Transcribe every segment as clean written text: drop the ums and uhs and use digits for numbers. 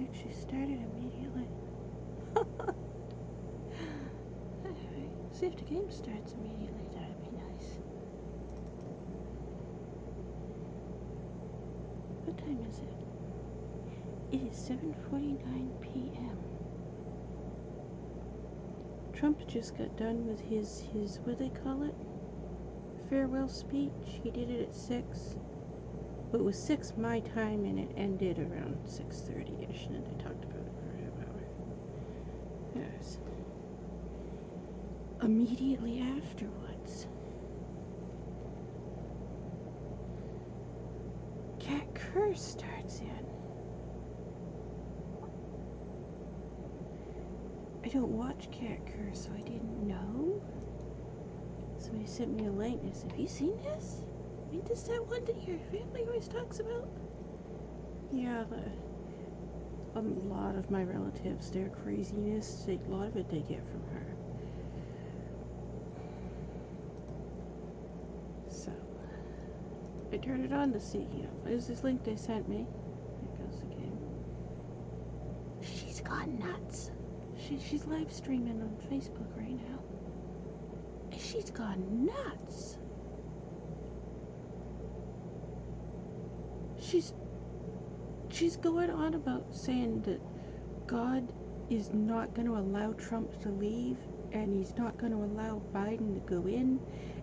actually started immediately. Alright, see if the game starts immediately, that'd be nice. What time is it? It is 7:49 p.m. Trump just got done with his what do they call it? Farewell speech. He did it at 6. But it was 6 my time and it ended around 6:30ish, and they talked about it for a half hour. Yes. Immediately afterwards, Cat Curse starts in. I don't watch Cat Curse, so I didn't know. Somebody sent me a link and said, have you seen this? Ain't this that one that your family always talks about? Yeah, a lot of my relatives, their craziness, a lot of it they get from her. So, I turned it on to see, what is this link they sent me? There goes the game. She's gone nuts. She's live streaming on Facebook right now. She's gone nuts. She's going on about saying that God is not going to allow Trump to leave, and he's not going to allow Biden to go in,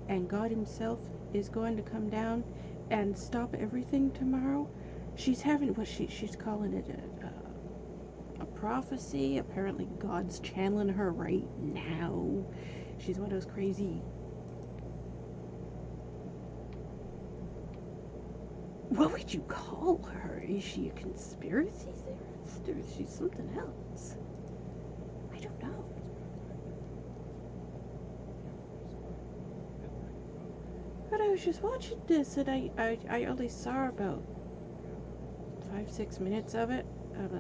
and God himself is going to come down and stop everything tomorrow. She's having what she's calling it a prophecy. Apparently God's channeling her right now. She's one of those crazy... What would you call her? Is she a conspiracy theorist, or is she something else? I don't know. But I was just watching this, and I only saw about 5-6 minutes of it. I'm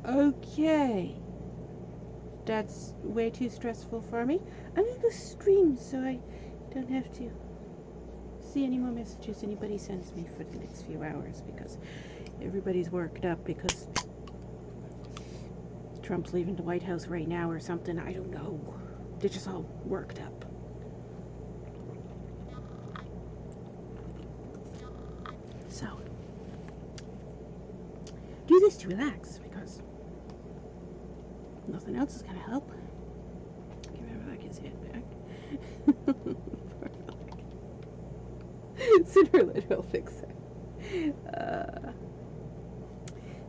like, okay, that's way too stressful for me. I'm gonna go stream so I don't have to see any more messages anybody sends me for the next few hours, because everybody's worked up because Trump's leaving the White House right now or something. I don't know. They're just all worked up. So, do this to relax, because nothing else is going to help. Give Avallac'h his head back. Sooner or later I'll fix it.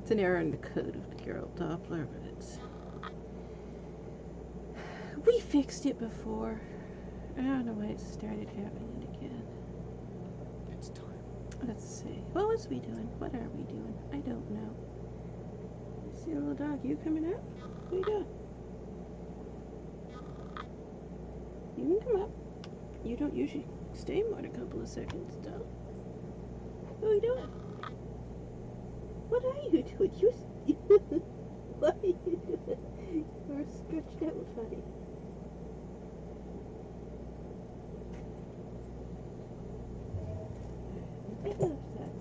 It's an error in the code of the Carol Doppler, but it's... We fixed it before. I don't know why it started happening again. It's time. Let's see. What was we doing? What are we doing? I don't know. See, little dog, you coming up? What are you doing? You can come up. You don't usually stay more than a couple of seconds, though. What are you doing? What are you doing? What are you doing? You're stretched out, buddy. I love that.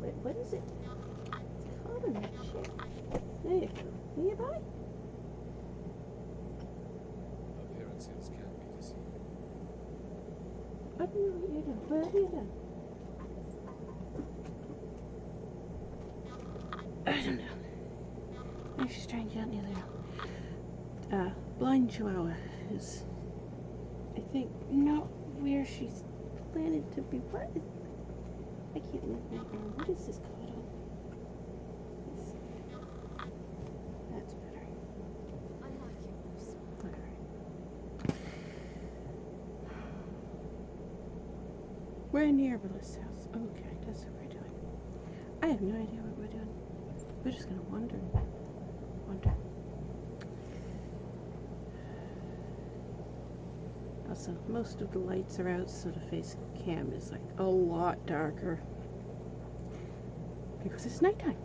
Wait, what is it? It's called on that shit. There you go. Nearby? Appearances can be deceiving. I don't know what you're doing. What are you doing? I don't know. Maybe she's trying gently there. Blind Chihuahua is, I think, not where she's planted to be. What is... I can't move my arm. What is this called? That's better. I like it, Bruce. Alright. We're near Bella's house. Okay, that's what we're doing. I have no idea what we're doing. We're just gonna wander. Also, most of the lights are out, so the face cam is like a lot darker because it's nighttime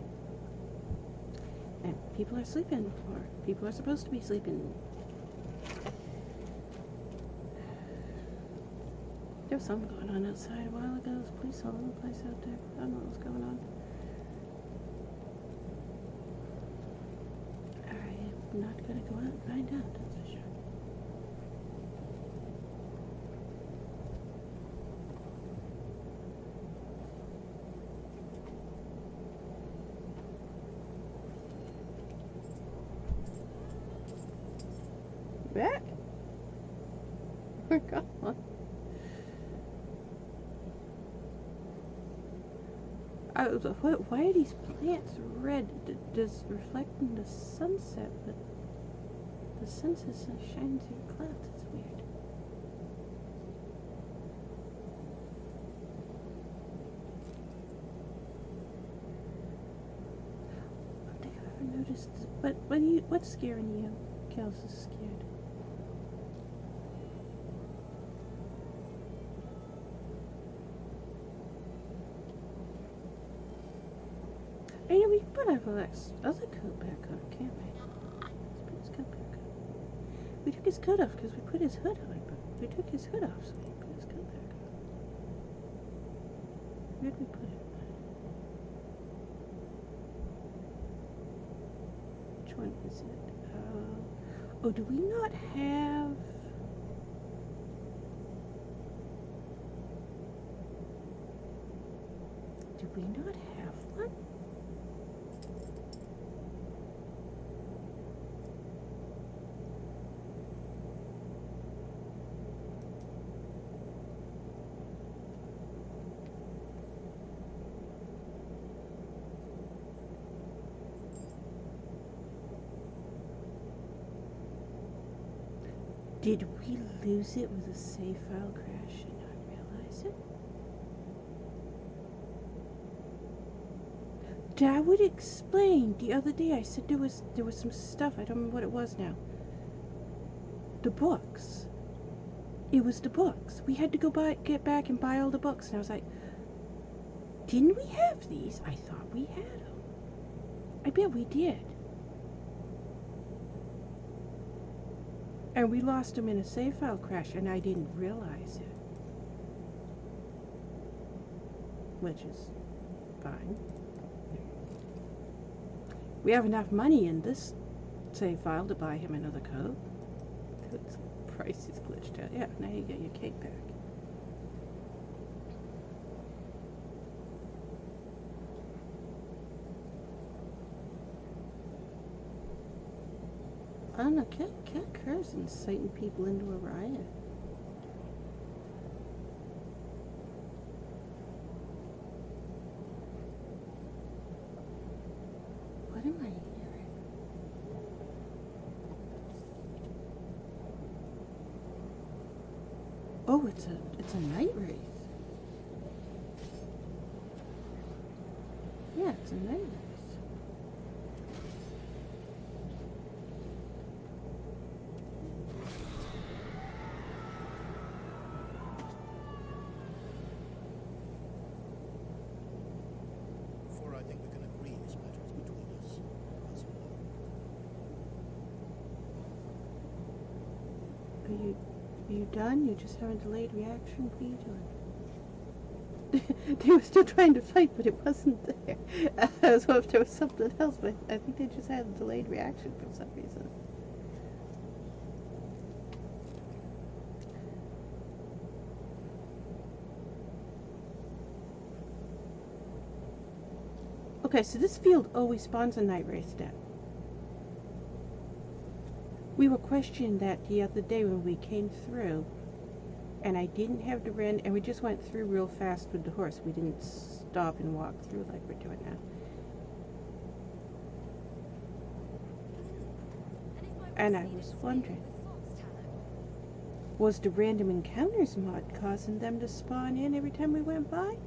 and people are sleeping, or people are supposed to be sleeping. There was something going on outside a while ago. There was police all over the place out there. I don't know what was going on. I'm not gonna go out and find out, that's for sure. Back? We're gone. Why are these plants red? Does reflecting the sunset, but the sunset shines through clouds. It's weird. I don't think I've ever noticed. What's scaring you? Kels is scared. Hey, we can put Avallac'h's other coat back on, can't we? Let's put his coat back on. We took his coat off because we put his hood on, but we took his hood off so we can put his coat back on. Where'd we put it? Which one is it? Oh, do we not have... Do we not have one? Did we lose it with a save file crash and not realize it? That would explain. The other day I said there was some stuff. I don't remember what it was now. The books. It was the books. We had to get back and buy all the books, and I was like, didn't we have these? I thought we had them. I bet we did. And we lost them in a save file crash, and I didn't realize it. Which is fine. We have enough money in this save file to buy him another coat. The price is glitched out. Yeah, now you get your cake back. I don't know, Cat Kerr's inciting people into a riot. What am I hearing? Oh, it's a night wraith. Yeah, it's a night wraith. I think we can agree this matter is between us. That's all. Are you done? You just have a delayed reaction? What are you doing? They were still trying to fight, but it wasn't there. I was hoping there was something else, but I think they just had a delayed reaction for some reason. Okay, so this field always spawns a night wraith den. We were questioning that the other day when we came through, and I didn't have the rend, and we just went through real fast with the horse. We didn't stop and walk through like we're doing now. And I was wondering, was the random encounters mod causing them to spawn in every time we went by?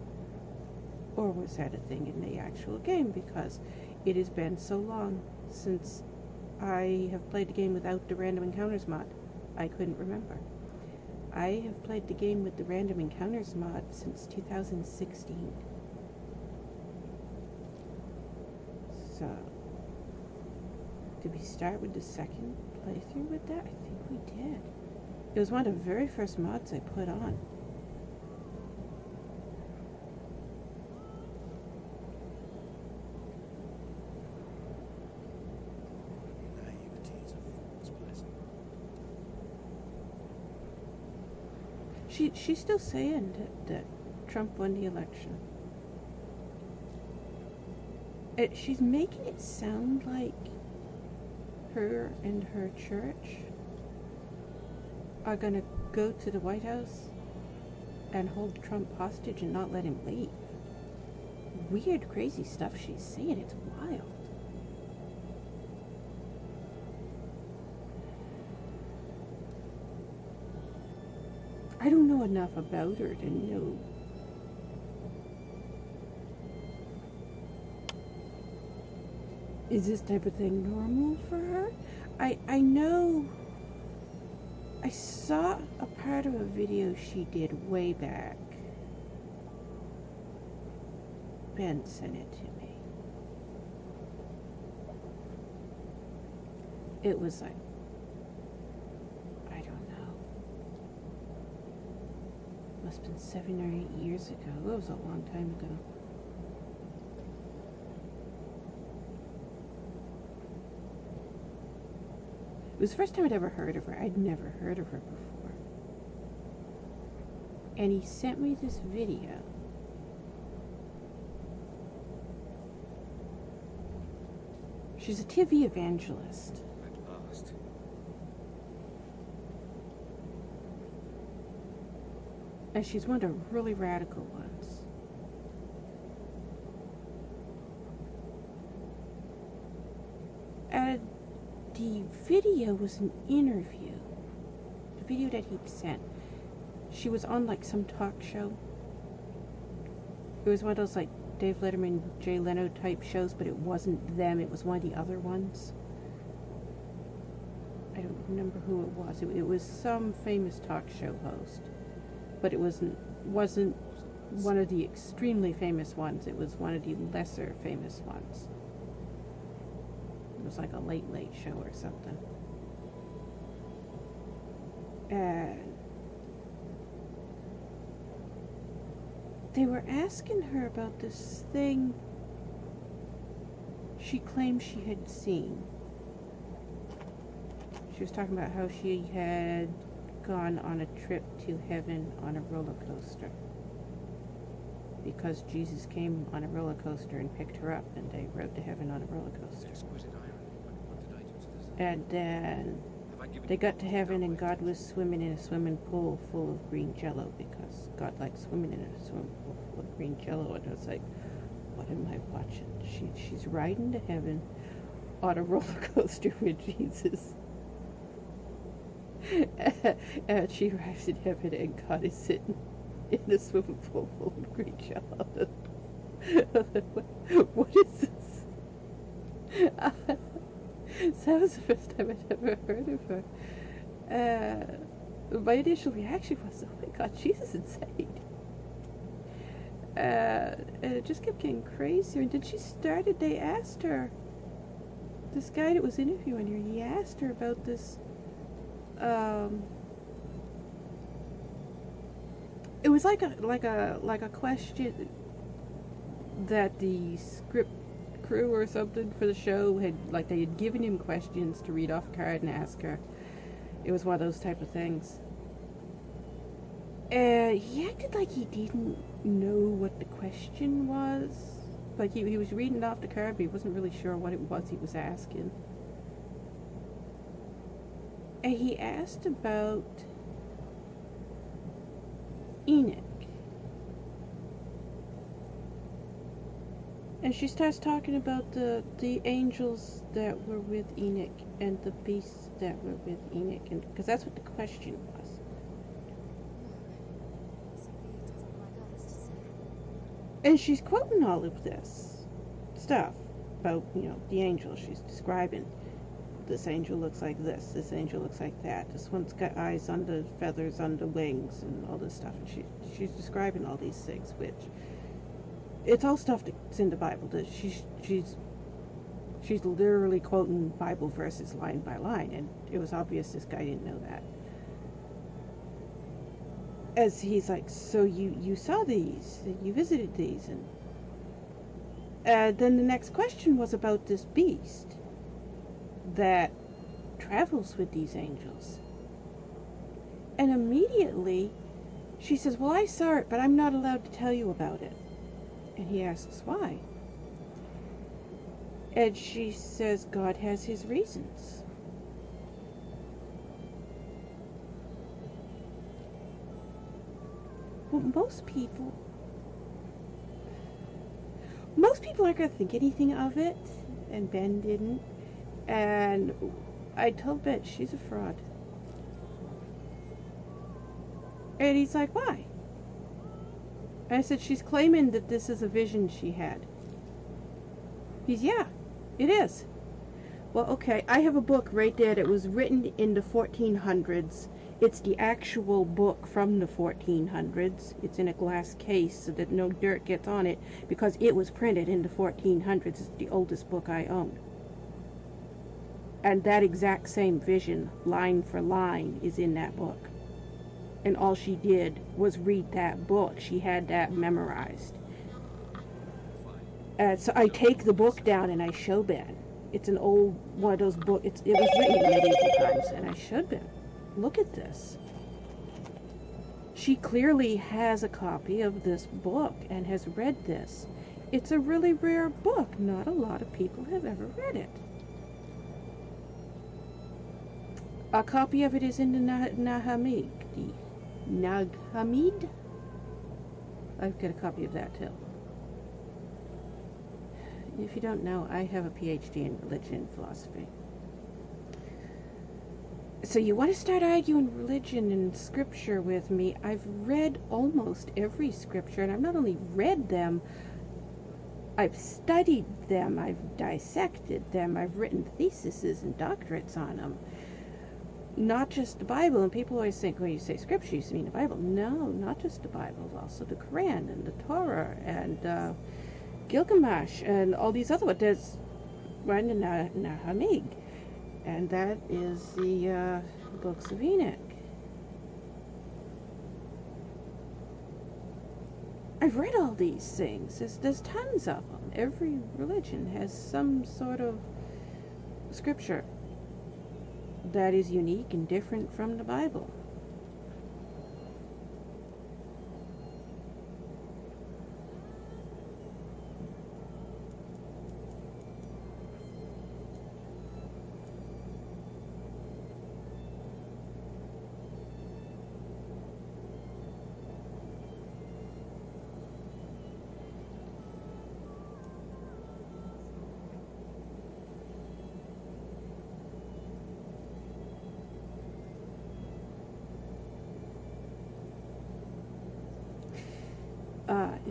Or was that a thing in the actual game? Because it has been so long since I have played the game without the random encounters mod. I couldn't remember. I have played the game with the random encounters mod since 2016. So, did we start with the second playthrough with that? I think we did. It was one of the very first mods I put on. Naivety She's still saying that Trump won the election. She's making it sound like her and her church are gonna go to the White House and hold Trump hostage and not let him leave. Weird, crazy stuff she's saying. It's wild. I don't know enough about her to know. Is this type of thing normal for her? I know. I saw a part of a video she did way back. Ben sent it to me. It was like, I don't know. Must have been 7 or 8 years ago. It was a long time ago. It was the first time I'd ever heard of her. I'd never heard of her before. And he sent me this video. She's a TV evangelist. At last. And she's one of the really radical ones. And the video was an interview. The video that he'd sent. She was on like some talk show. It was one of those like Dave Letterman, Jay Leno type shows, but it wasn't them. It was one of the other ones. I don't remember who it was. It was some famous talk show host, but it wasn't one of the extremely famous ones. It was one of the lesser famous ones. It was like a late show or something. And they were asking her about this thing she claimed she had seen. She was talking about how she had gone on a trip to heaven on a roller coaster. Because Jesus came on a roller coaster and picked her up, and they rode to heaven on a roller coaster. Exquisite irony. What did I do to this? And then they got to heaven, and God was swimming in a swimming pool full of green jello, because God likes swimming in a swimming pool full of green jello. And I was like, what am I watching? She's riding to heaven on a roller coaster with Jesus. And she arrives in heaven, and God is sitting in a swimming pool full of green jello. What is this? So that was the first time I'd ever heard of her. My initial reaction was, oh my God, she's insane. And it just kept getting crazier. And then she started, they asked her, this guy that was interviewing her, he asked her about this, it was like a question that the script crew or something for the show had, like, they had given him questions to read off a card and ask her. It was one of those type of things. And he acted like he didn't know what the question was. Like he was reading off the card, but he wasn't really sure what it was he was asking. And he asked about Enoch. And she starts talking about the angels that were with Enoch and the beasts that were with Enoch, and because that's what the question was. Simply doesn't like others to say. And she's quoting all of this stuff about, the angels. She's describing, this angel looks like this angel looks like that, this one's got eyes on the feathers on the wings and all this stuff. And she's describing all these things, which it's all stuff that's in the Bible. That she's literally quoting Bible verses line by line, and it was obvious this guy didn't know that. As he's like, so you saw these, you visited these, and then the next question was about this beast that travels with these angels. And immediately She says, well, I saw it, but I'm not allowed to tell you about it. And he asks, why? And she says, God has his reasons. Well, most people aren't going to think anything of it, and Ben didn't. And I told Ben, she's a fraud. And he's like, why? And I said, she's claiming that this is a vision she had. He's, yeah, it is. Well, okay, I have a book right there that was written in the 1400s. It's the actual book from the 1400s. It's in a glass case so that no dirt gets on it because it was printed in the 1400s. It's the oldest book I own. And that exact same vision, line for line, is in that book. And all she did was read that book. She had that memorized. So I take the book down and I show Ben. It's an old one of those books. It was written in medieval times. And I showed Ben, look at this. She clearly has a copy of this book and has read this. It's a really rare book. Not a lot of people have ever read it. A copy of it is in the Nag Hammadi. I've got a copy of that too. If you don't know, I have a PhD in religion and philosophy. So you want to start arguing religion and scripture with me? I've read almost every scripture, and I've not only read them, I've studied them, I've dissected them, I've written theses and doctorates on them. Not just the Bible, and people always think when you say scripture, you mean the Bible. No, not just the Bible, also the Quran and the Torah and Gilgamesh and all these other ones. There's one in Nag Hammadi, and that is the books of Enoch. I've read all these things. There's tons of them. Every religion has some sort of scripture that is unique and different from the Bible.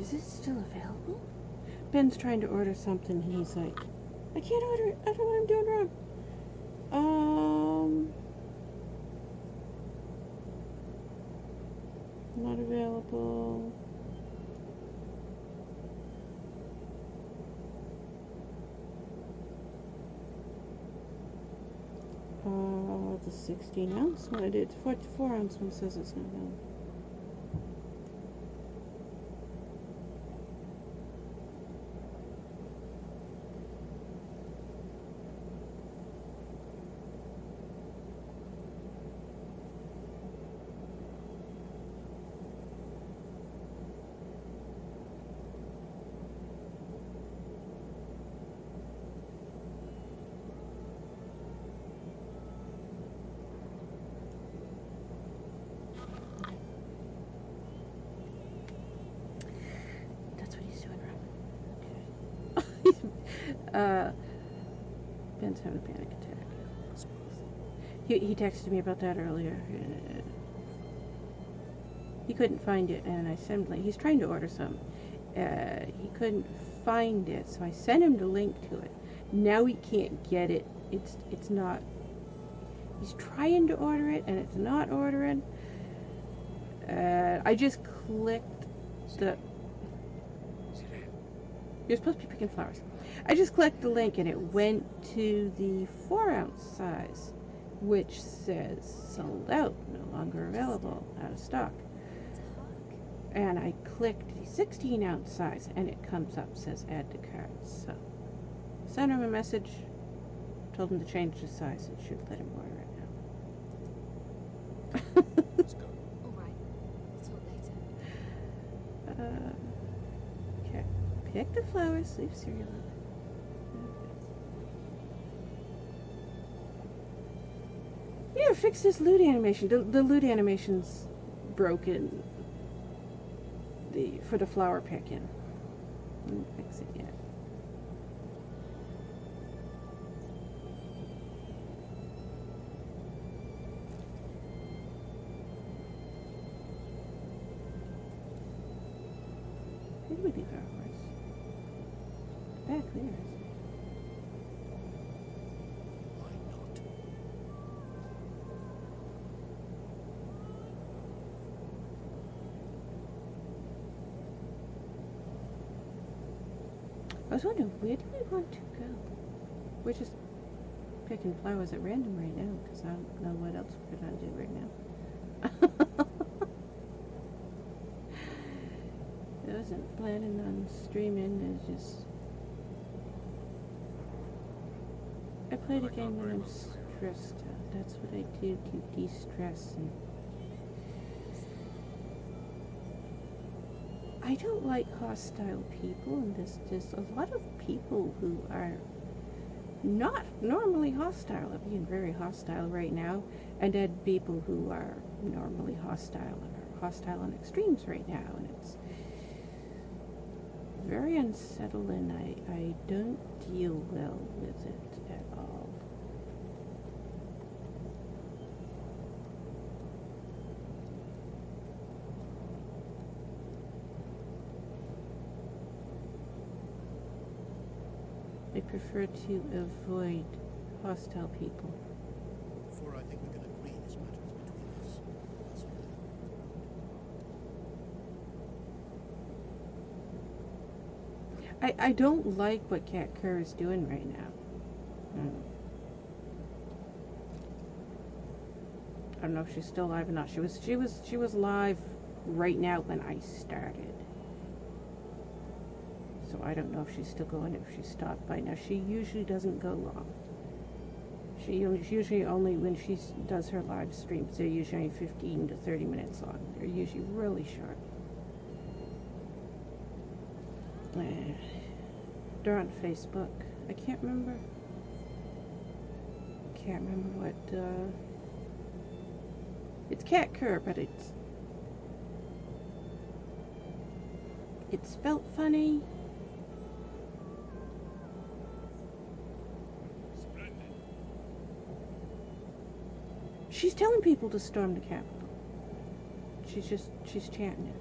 Is it still available? Ben's trying to order something and he's like, I can't order it. I don't know what I'm doing wrong. Not available. The 16 ounce one. It 44 ounce one says it's not available. Ben's having a panic attack. He texted me about that earlier. He couldn't find it, and I sent him. He's trying to order some. He couldn't find it, so I sent him the link to it. Now he can't get it. It's not. He's trying to order it, and it's not ordering. I just clicked the. You're supposed to be picking flowers. I just clicked the link and it went to the 4 ounce size, which says sold out, no longer available, out of stock. And I clicked the 16 ounce size and it comes up, says add to cart. So sent him a message, told him to change the size. It should let him order it now. Let's go. All right. We'll talk later. Okay. Pick the flowers, leave cereal. Yeah, fix this loot animation. The loot animation's broken. For the flower picking. Didn't fix it yet. Where do we leave our horse? Back there. Why not? I was wondering, where do we want to go? We're just picking flowers at random right now, because I don't know what else we're going to do right now. I wasn't planning on streaming, it's just... I play the game when I'm stressed out. That's what I do to de-stress. And I don't like hostile people, and there's a lot of people who are not normally hostile are being very hostile right now, and then people who are normally hostile and are hostile on extremes right now, and it's very unsettling. I don't deal well with it at all. I prefer to avoid hostile people. For I think we can agree this matter is between us. That's all. I don't like what Kat Kerr is doing right now. I don't know if she's still live or not. She was live right now when I started. So I don't know if she's still going, if she stopped by now. She usually doesn't go long. She's usually only, when she does her live streams, they're usually 15 to 30 minutes long. They're usually really short. They're on Facebook. I can't remember. What, it's Kat Kerr, but it's spelt funny. She's telling people to storm the Capitol. She's chanting it.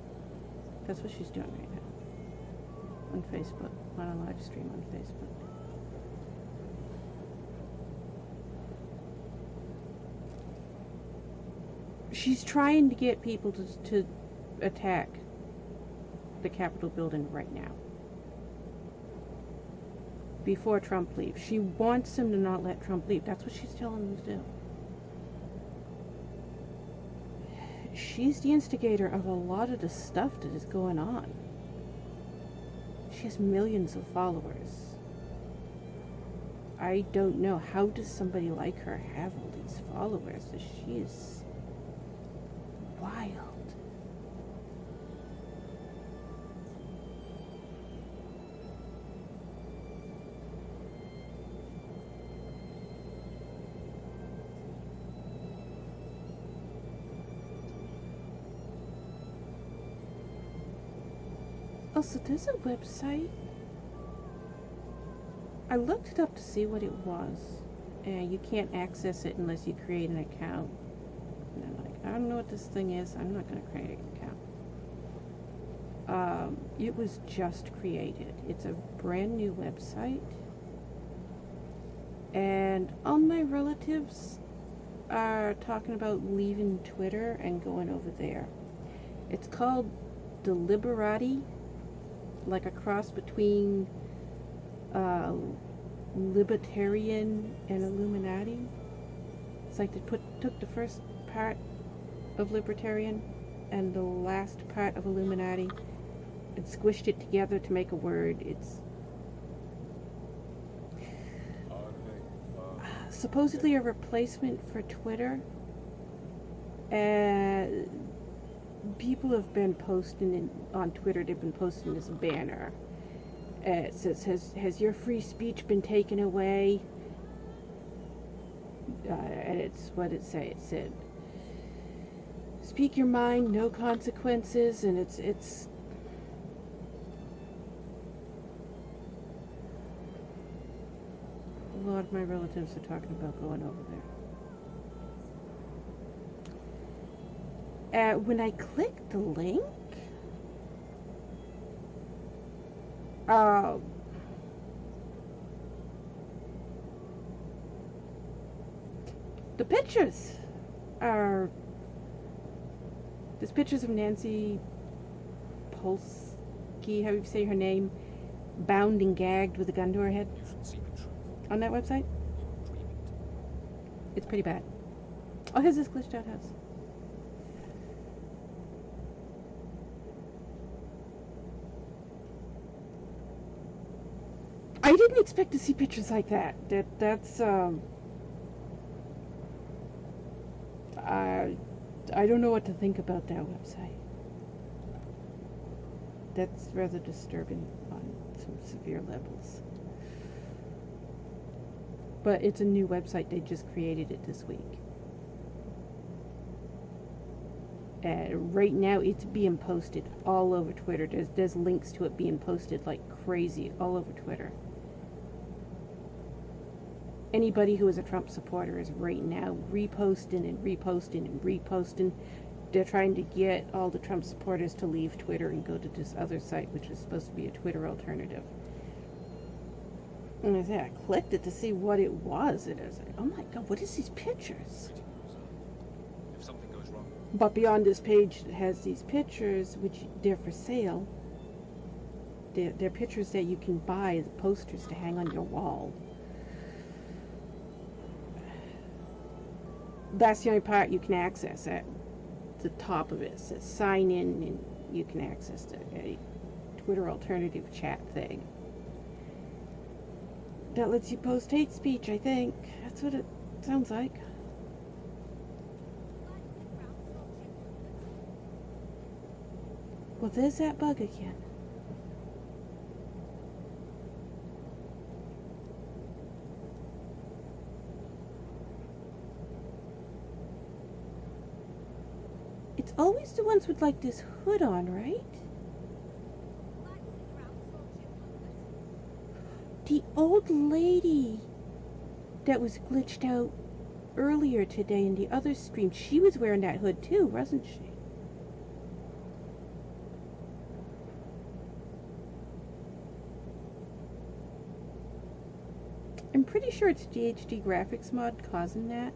That's what she's doing right now. On Facebook. On a live stream on Facebook. She's trying to get people to attack the Capitol building right now. Before Trump leaves. She wants him to not let Trump leave. That's what she's telling them to do. She's the instigator of a lot of the stuff that is going on. She has millions of followers. I don't know, how does somebody like her have all these followers? She is wild. Also, there's a website. I looked it up to see what it was, and you can't access it unless you create an account. And I'm like, I don't know what this thing is. I'm not going to create an account. It was just created. It's a brand new website, and all my relatives are talking about leaving Twitter and going over there. It's called Deliberati, like a cross between libertarian and Illuminati. It's like they took the first part of libertarian and the last part of Illuminati and squished it together to make a word. It's supposedly a replacement for Twitter. people have been posting on Twitter. They've been posting this banner. It says, "Has your free speech been taken away?" And it's what it say. It said, "Speak your mind, no consequences," and it's. A lot of my relatives are talking about going over there. When I clicked the link, the pictures are. There's pictures of Nancy Polsky, how do you say her name, bound and gagged with a gun to her head. You should see the truth. On that website? You're dreaming. It's pretty bad. Oh, here's this glitched out house. I didn't expect to see pictures like that. That's I don't know what to think about that website. That's rather disturbing on some severe levels. But it's a new website. They just created it this week. Right now, it's being posted all over Twitter. There's links to it being posted like crazy all over Twitter. Anybody who is a Trump supporter is right now reposting and reposting and reposting. They're trying to get all the Trump supporters to leave Twitter and go to this other site, which is supposed to be a Twitter alternative. And I clicked it to see what it was, and I was like, oh my god, what is these pictures? If something goes wrong. But beyond this page, it has these pictures, which they're for sale. They're pictures that you can buy as posters to hang on your wall. That's the only part you can access. At the top of it says sign in, and you can access a Twitter alternative chat thing. That lets you post hate speech, I think. That's what it sounds like. Well, there's that bug again. It's always the ones with like this hood on, right? The old lady that was glitched out earlier today in the other stream, she was wearing that hood too, wasn't she? I'm pretty sure it's GHD graphics mod causing that.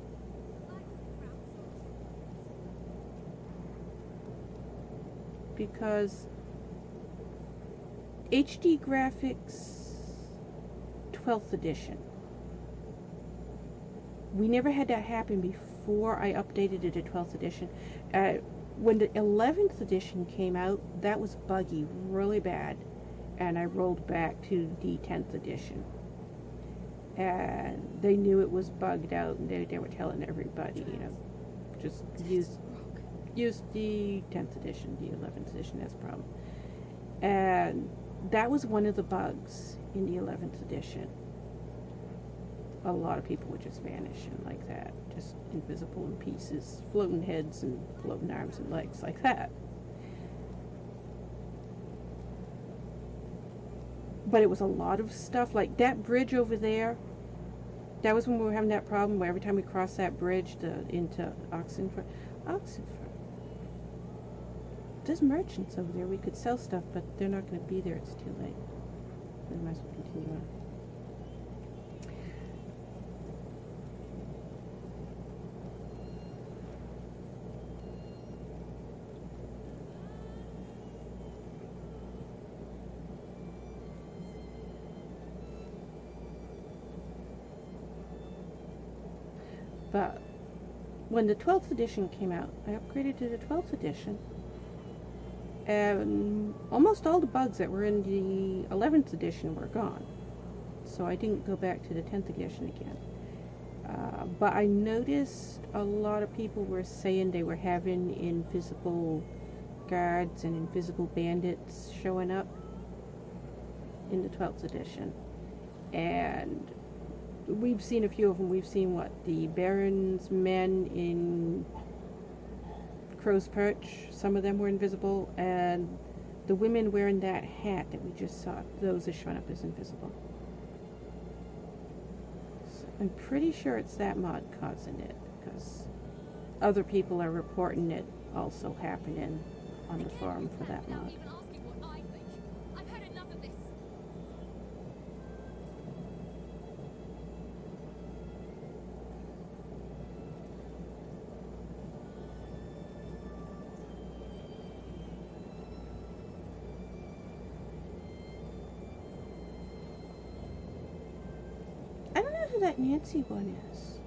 Because HD graphics 12th edition. We never had that happen before I updated it to 12th edition. When the 11th edition came out, that was buggy, really bad. And I rolled back to the 10th edition. And they knew it was bugged out, and they were telling everybody, you know, just use the 10th edition, the 11th edition, that's a problem. And that was one of the bugs in the 11th edition. A lot of people would just vanish and like that, just invisible in pieces, floating heads and floating arms and legs like that. But it was a lot of stuff, like that bridge over there. That was when we were having that problem where every time we crossed that bridge into Oxenford. There's merchants over there. We could sell stuff, but they're not going to be there. It's too late. We might as well continue on. But when the 12th edition came out, I upgraded to the 12th edition. And almost all the bugs that were in the 11th edition were gone. So I didn't go back to the 10th edition again. But I noticed a lot of people were saying they were having invisible guards and invisible bandits showing up in the 12th edition. And we've seen a few of them. We've seen the Baron's men in Crow's Perch. Some of them were invisible, and the women wearing that hat that we just saw, those are showing up as invisible. So I'm pretty sure it's that mod causing it, because other people are reporting it also happening on the forum for that mod. Even asking what I think. I've had enough of this. I don't know who that Nancy one is.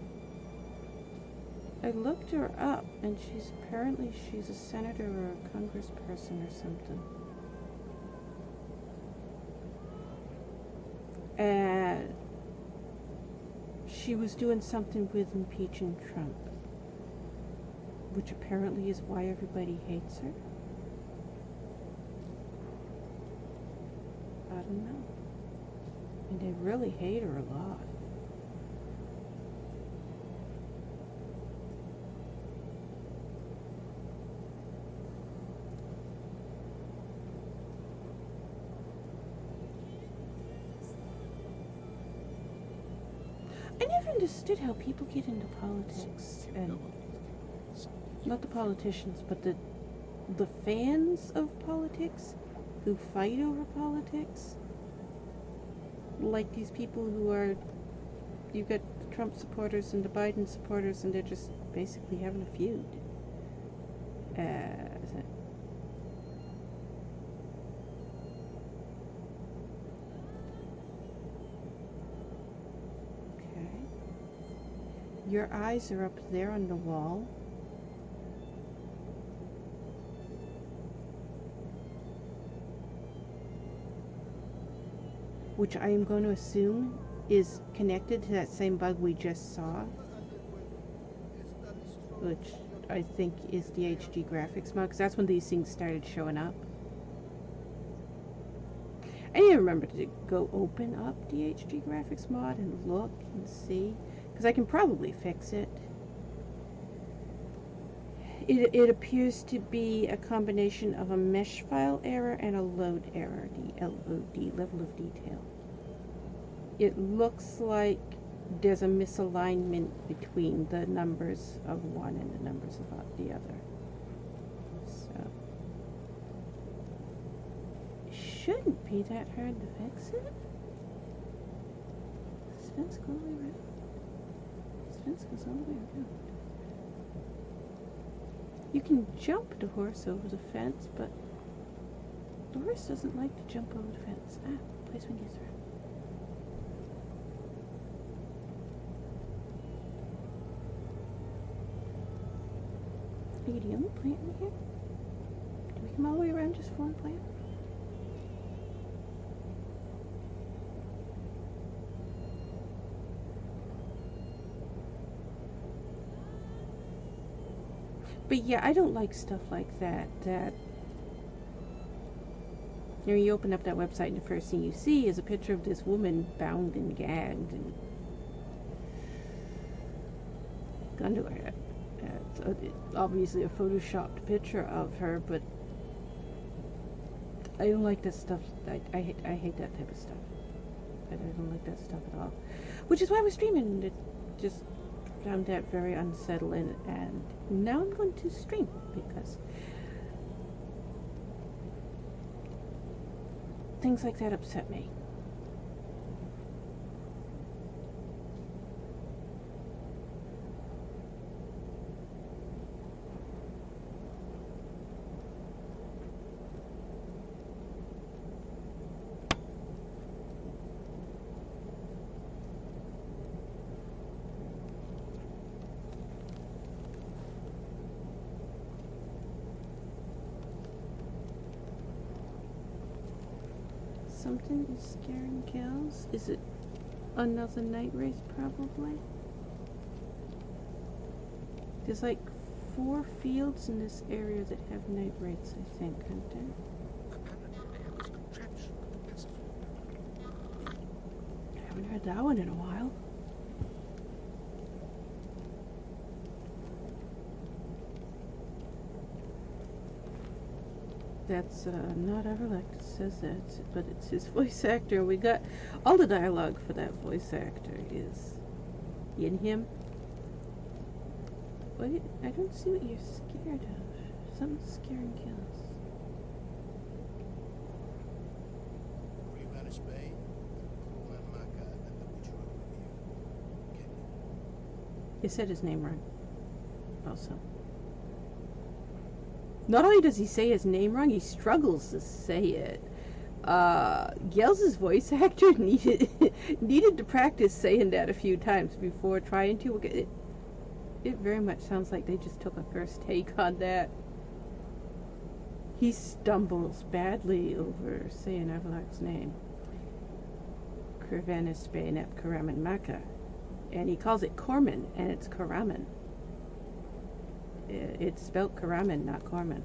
I looked her up, and she's a senator or a congressperson or something. And she was doing something with impeaching Trump, which apparently is why everybody hates her. I don't know. And they really hate her a lot. I never understood how people get into politics, and not the politicians, but the fans of politics who fight over politics. Like these people who are, you've got the Trump supporters and the Biden supporters, and they're just basically having a feud. Your eyes are up there on the wall. Which I am going to assume is connected to that same bug we just saw. Which I think is the HD graphics mod, because that's when these things started showing up. I need to remember to go open up the HD graphics mod and look and see. Because I can probably fix it. It appears to be a combination of a mesh file error and a load error, the LOD, level of detail. It looks like there's a misalignment between the numbers of one and the numbers of the other. So, it shouldn't be that hard to fix it. This fence go all the way around. Fence goes all the way around. You can jump the horse over the fence, but the horse doesn't like to jump over the fence. Placement gets around. Are you the only plant in here? Do we come all the way around just for one plant? But yeah, I don't like stuff like that. You open up that website and the first thing you see is a picture of this woman bound and gagged and gun to her head. It's obviously a photoshopped picture of her, but I don't like that stuff. I hate that type of stuff. I don't like that stuff at all. Which is why we're streaming. It just found that very unsettling, and now I'm going to stream because things like that upset me. Something is scaring Gals? Is it another night race? Probably. There's like 4 fields in this area that have night wraiths, I think, aren't there? Apparently they have this contraption at the pacifier. I haven't heard that one in a while. That's not Avallac'h that says that, but it's his voice actor. We got all the dialogue for that voice actor is in him. What? I don't see what you're scared of. Something's scaring Gills. Avallac'h Bay, Avallac'h, and the Witcher are with you. Captain. You said his name wrong. Also. Not only does he say his name wrong, he struggles to say it. Gills' voice actor needed to practice saying that a few times before trying to. It very much sounds like they just took a first take on that. He stumbles badly over saying Avallac'h's name. Krevenis Bayonet Karaman Maka. And he calls it Corman, and it's Karaman. It's spelled Karaman, not Corman.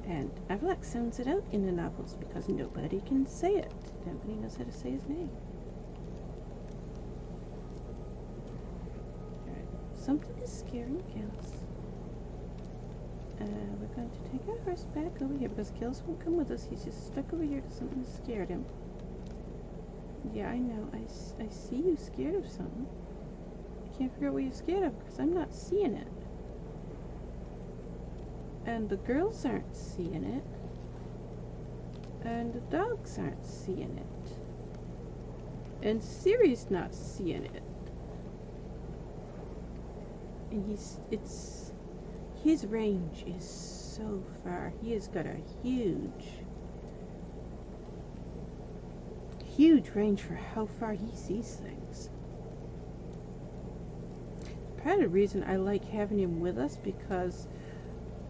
And Avallac'h sounds it out in the novels because nobody can say it. Nobody knows how to say his name. Alright, something is scaring Gills. We're going to take our horse back over here because Gills won't come with us. He's just stuck over here because something scared him. Yeah, I know. I see you scared of something. I can't figure out what you're scared of because I'm not seeing it. And the girls aren't seeing it. And the dogs aren't seeing it. And Siri's not seeing it. And his range is so far. He has got a huge range for how far he sees things. Part of the reason I like having him with us because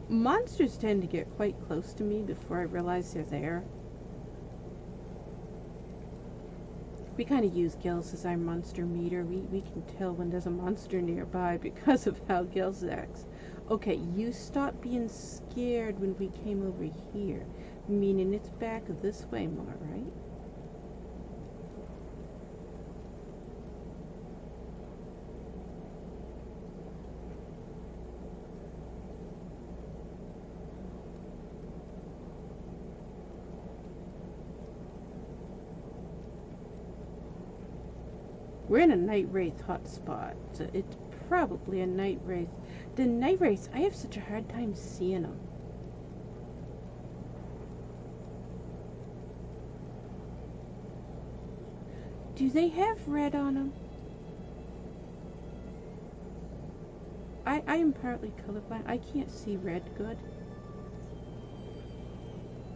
monsters tend to get quite close to me before I realize they're there. We kind of use Gills as our monster meter. We can tell when there's a monster nearby because of how Gills acts. Okay, you stopped being scared when we came over here, meaning it's back this way more, right? We're in a night wraith hotspot, so it's probably a night wraith. The night wraiths, I have such a hard time seeing them. Do they have red on them? I am partly colorblind. I can't see red good.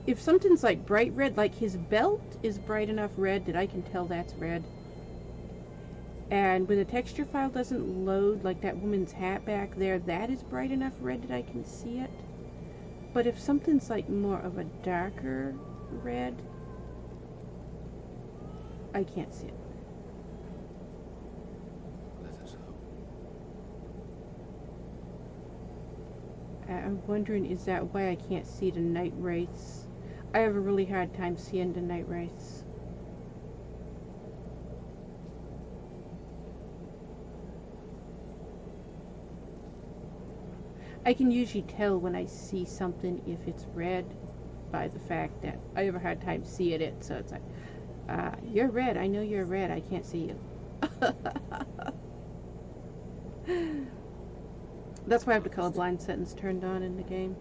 If something's like bright red, like his belt is bright enough red that I can tell that's red. And when the texture file doesn't load, like that woman's hat back there, that is bright enough red that I can see it. But if something's like more of a darker red, I can't see it. Let us hope. I'm wondering, is that why I can't see the night wraiths? I have a really hard time seeing the night wraiths. I can usually tell when I see something if it's red by the fact that I have a hard time seeing it. So it's like, you're red. I know you're red. I can't see you. That's why I have the colorblind settings turned on in the game.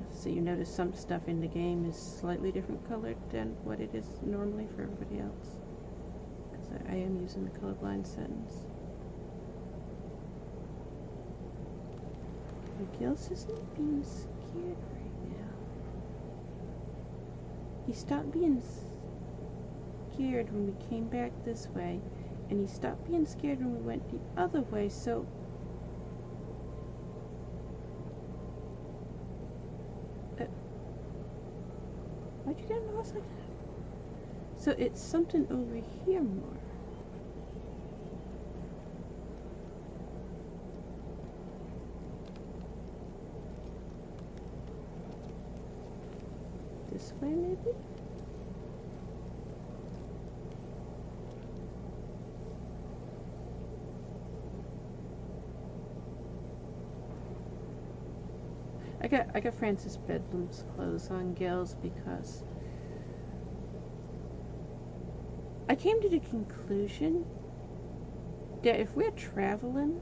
So you notice some stuff in the game is slightly different colored than what it is normally for everybody else. Because I am using the colorblind settings. Gills isn't being scared right now. He stopped being scared when we came back this way, and he stopped being scared when we went the other way, so... why'd you get on the horse like that? So it's something over here more. this way, maybe? I got Francis Bedlam's clothes on, Gills, because I came to the conclusion that if we're traveling,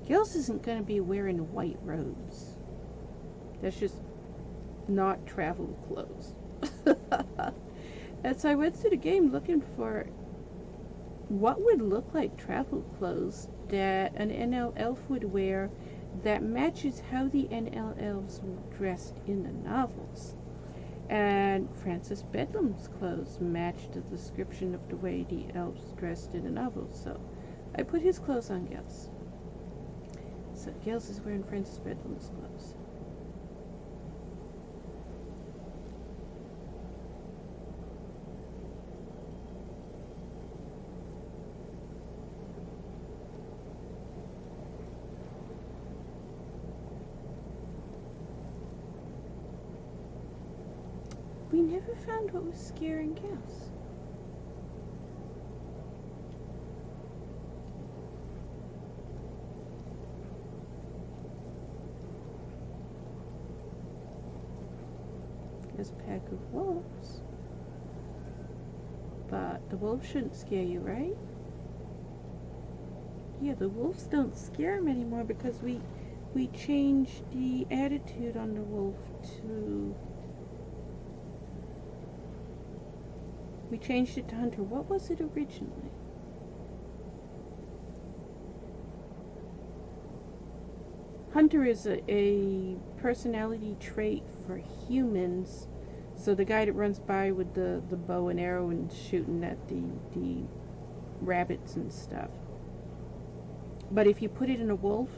Gills isn't going to be wearing white robes. That's just not travel clothes. And so I went through the game looking for what would look like travel clothes that an NL elf would wear that matches how the NL elves were dressed in the novels. And Francis Bedlam's clothes matched the description of the way the elves dressed in the novels, so I put his clothes on Gills. So Gills is wearing Francis Bedlam's clothes. We never found what was scaring Gills. There's a pack of wolves. But the wolves shouldn't scare you, right? Yeah, the wolves don't scare him anymore because we changed the attitude on the wolf to... We changed it to Hunter. What was it originally? Hunter is a personality trait for humans. So the guy that runs by with the bow and arrow and shooting at the rabbits and stuff. But if you put it in a wolf,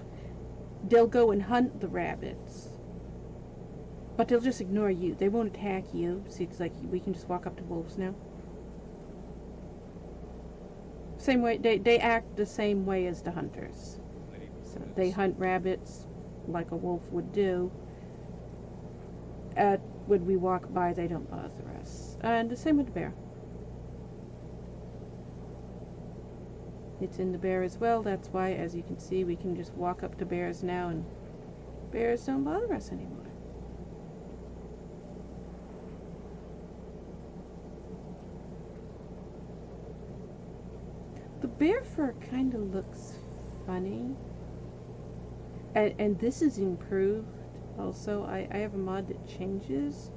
they'll go and hunt the rabbits. But they'll just ignore you. They won't attack you. See, it's like we can just walk up to wolves now. Same way, they act the same way as the hunters. So they hunt rabbits like a wolf would do. When we walk by, they don't bother us. And the same with the bear. It's in the bear as well. That's why, as you can see, we can just walk up to bears now, and bears don't bother us anymore. The bear fur kind of looks funny. And this is improved also. I have a mod that changes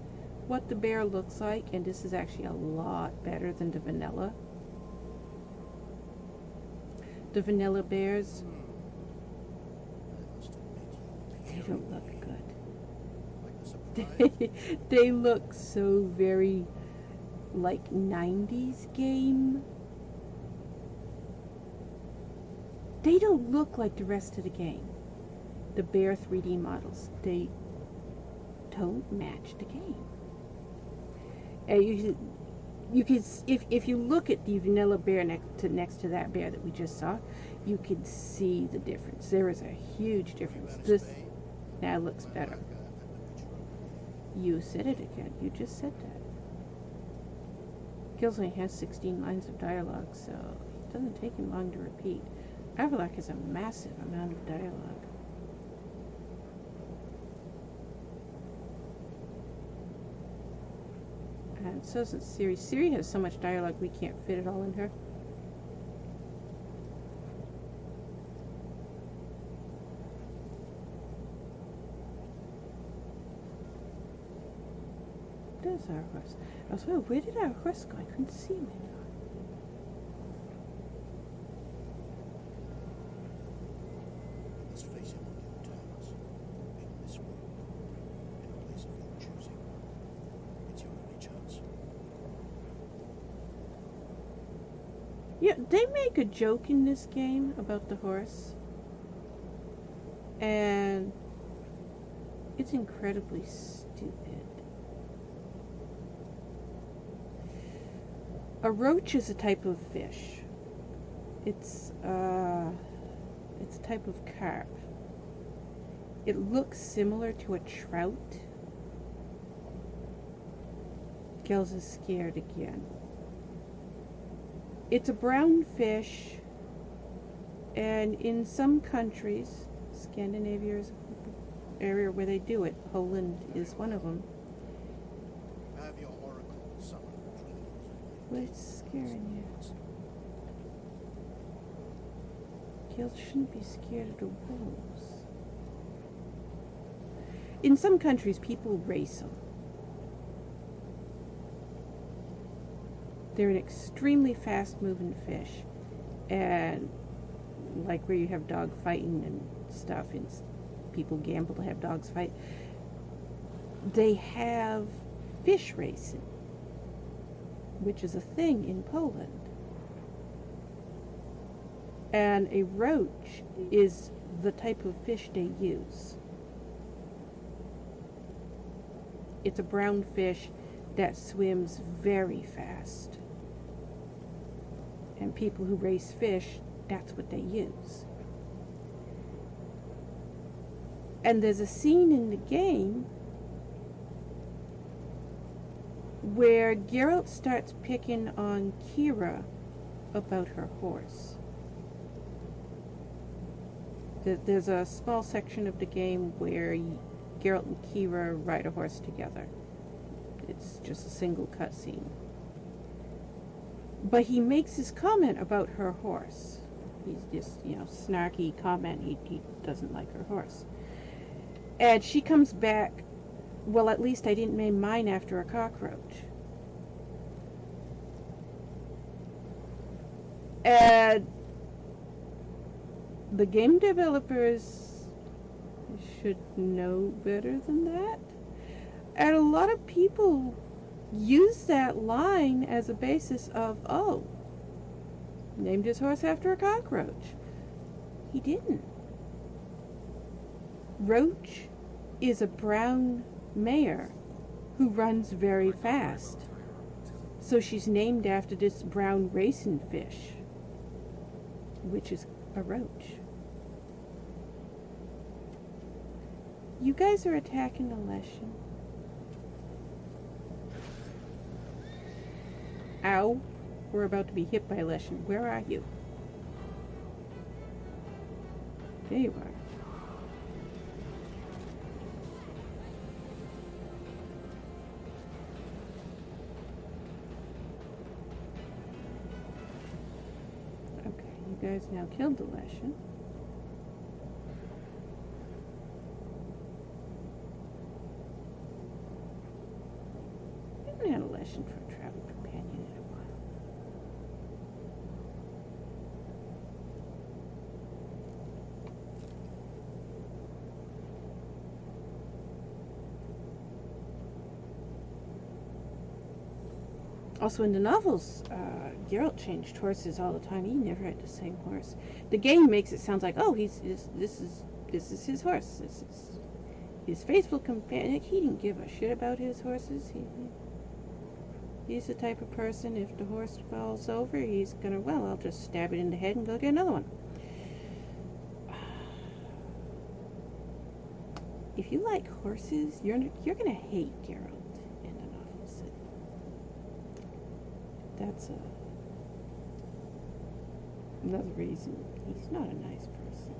what the bear looks like, and this is actually a lot better than the vanilla. The vanilla bears, they don't look good. They look so very like 90s game. They don't look like the rest of the game. The bear 3D models, they don't match the game. And you can, if you look at the vanilla bear next to that bear that we just saw, you can see the difference. There is a huge difference. This now looks better. You said it again. You just said that. Gills only has 16 lines of dialogue, so it doesn't take him long to repeat. Avallac'h has a massive amount of dialogue. And so does Siri. Siri has so much dialogue we can't fit it all in her. There's our horse. I was wondering, where did our horse go? I couldn't see him anymore. Let's face him on your terms. In this world, in a place of your choosing. It's your only chance. Yeah, they make a joke in this game about the horse. And it's incredibly stupid. A roach is a type of fish. It's a type of carp. It looks similar to a trout. Gills is scared again. It's a brown fish, and in some countries, Scandinavia is an area where they do it. Poland is one of them. Have your oracle summon the dreams. What's scaring you? Gills shouldn't be scared of the wolves. In some countries, people race them. They're an extremely fast-moving fish, and like where you have dog fighting and stuff, and people gamble to have dogs fight, they have fish racing, which is a thing in Poland. And a roach is the type of fish they use. It's a brown fish that swims very fast. And people who race fish, that's what they use. And there's a scene in the game where Geralt starts picking on Kira about her horse. There's a small section of the game where Geralt and Kira ride a horse together. It's just a single cutscene. But he makes his comment about her horse. He's just, snarky comment. He doesn't like her horse. And she comes back, well, at least I didn't name mine after a cockroach. And the game developers should know better than that. And a lot of people use that line as a basis of, oh, named his horse after a cockroach. He didn't. Roach is a brown mare who runs very fast. So she's named after this brown racing fish, which is a roach. You guys are attacking the Leshen. Ow. We're about to be hit by a Leshen. Where are you? There you are. Okay, you guys now killed the Leshen. I haven't had a Leshen for a travel companion in a while. Also in the novels, Geralt changed horses all the time. He never had the same horse. The game makes it sound like, oh, this is his horse. This is his faithful companion. He didn't give a shit about his horses. He's the type of person, if the horse falls over, he's gonna, well, I'll just stab it in the head and go get another one. If you like horses, you're gonna hate Geralt in the novels. That's another reason he's not a nice person.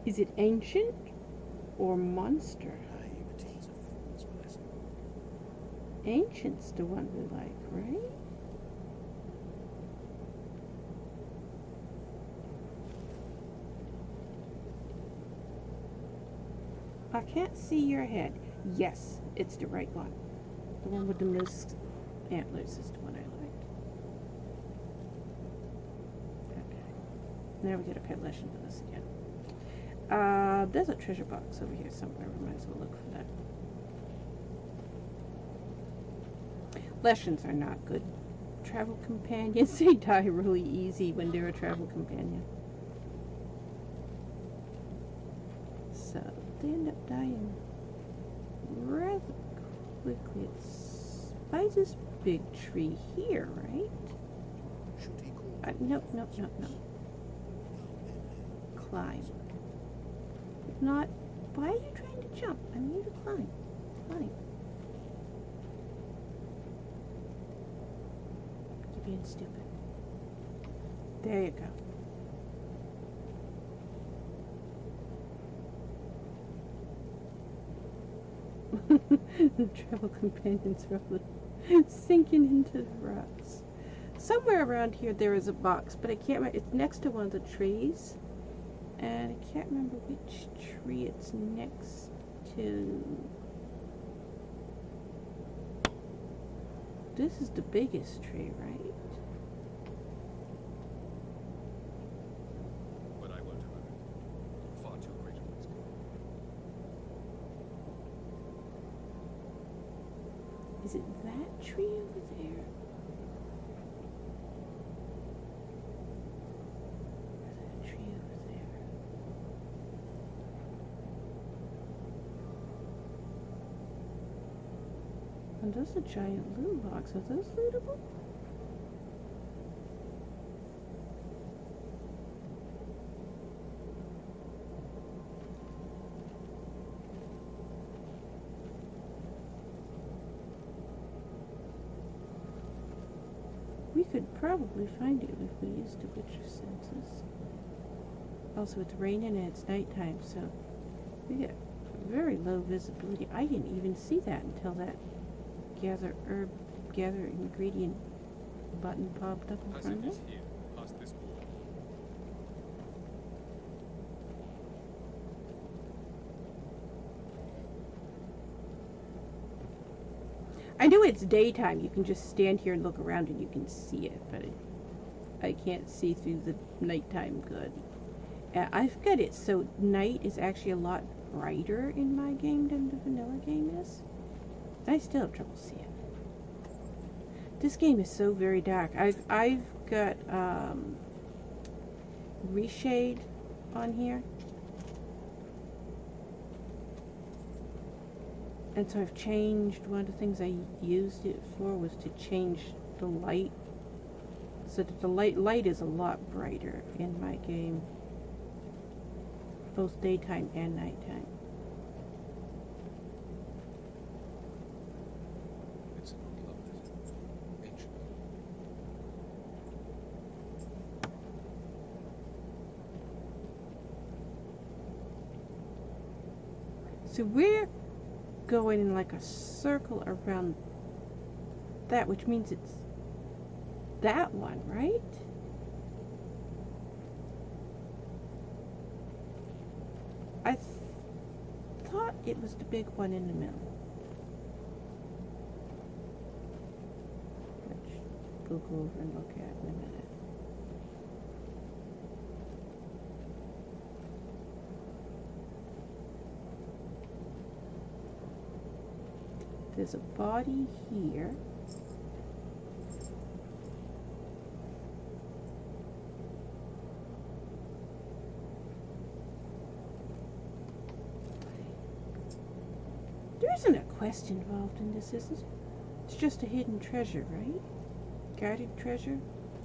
Is it ancient or monster? Naivete is a fool's blessing. Ancient's the one we like, right? I can't see your head. Yes, it's the right one. The one with the most antlers is the one I like. Okay. Now we get a pet Leshen for this again. There's a treasure box over here somewhere. We might as well look for that. Leshens are not good travel companions. They die really easy when they're a travel companion. So they end up dying rather quickly. It's by this big tree here, right? Should he call No. climb. If not, why are you trying to jump? I want you to climb. Climb. You're being stupid. There you go. The travel companions are sinking into the rocks. Somewhere around here there is a box, but I can't remember. It's next to one of the trees, and I can't remember which tree it's next to. This is the biggest tree, right? But I won't have it. Far too great a risk. Is it that tree over there? Or that tree over there? And those are giant loot logs. Are those lootable? We could probably find it if we used the Witcher senses. Also, it's raining and it's nighttime, so we get very low visibility. I didn't even see that until that gather ingredient button popped up in front of Passage me. is here, past this wall. I know it's daytime. You can just stand here and look around and you can see it, but I can't see through the nighttime good. I forget it, so night is actually a lot brighter in my game than the vanilla game is. I still have trouble seeing. This game is so very dark. I've got reshade on here. And so I've changed, one of the things I used it for was to change the light so that the light is a lot brighter in my game, both daytime and nighttime. It's an old love letter. Ancient. So we're going in like a circle around that, which means it's that one, right? I thought it was the big one in the middle. Which we'll go over and look at in a minute. There's a body here. There isn't a quest involved in this, is it? It's just a hidden treasure, right? Guarded treasure?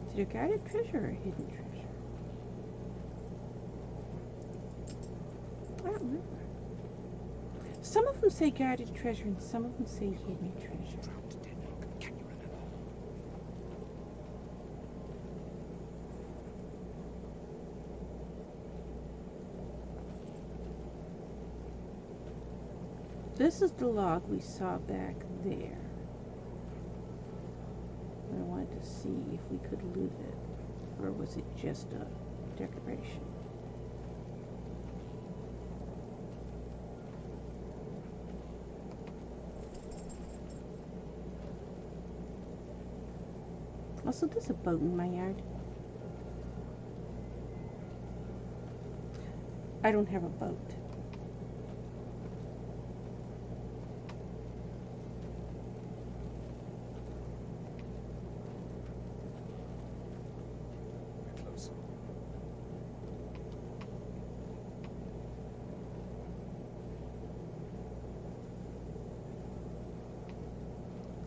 Is it a guarded treasure or a hidden treasure? I don't remember. Some of them say guarded treasure and some of them say hidden treasure. Drowned to death. Can you remember? This is the log we saw back there. I wanted to see if we could loot it, or was it just a decoration? Also, there's a boat in my yard. I don't have a boat. We're close.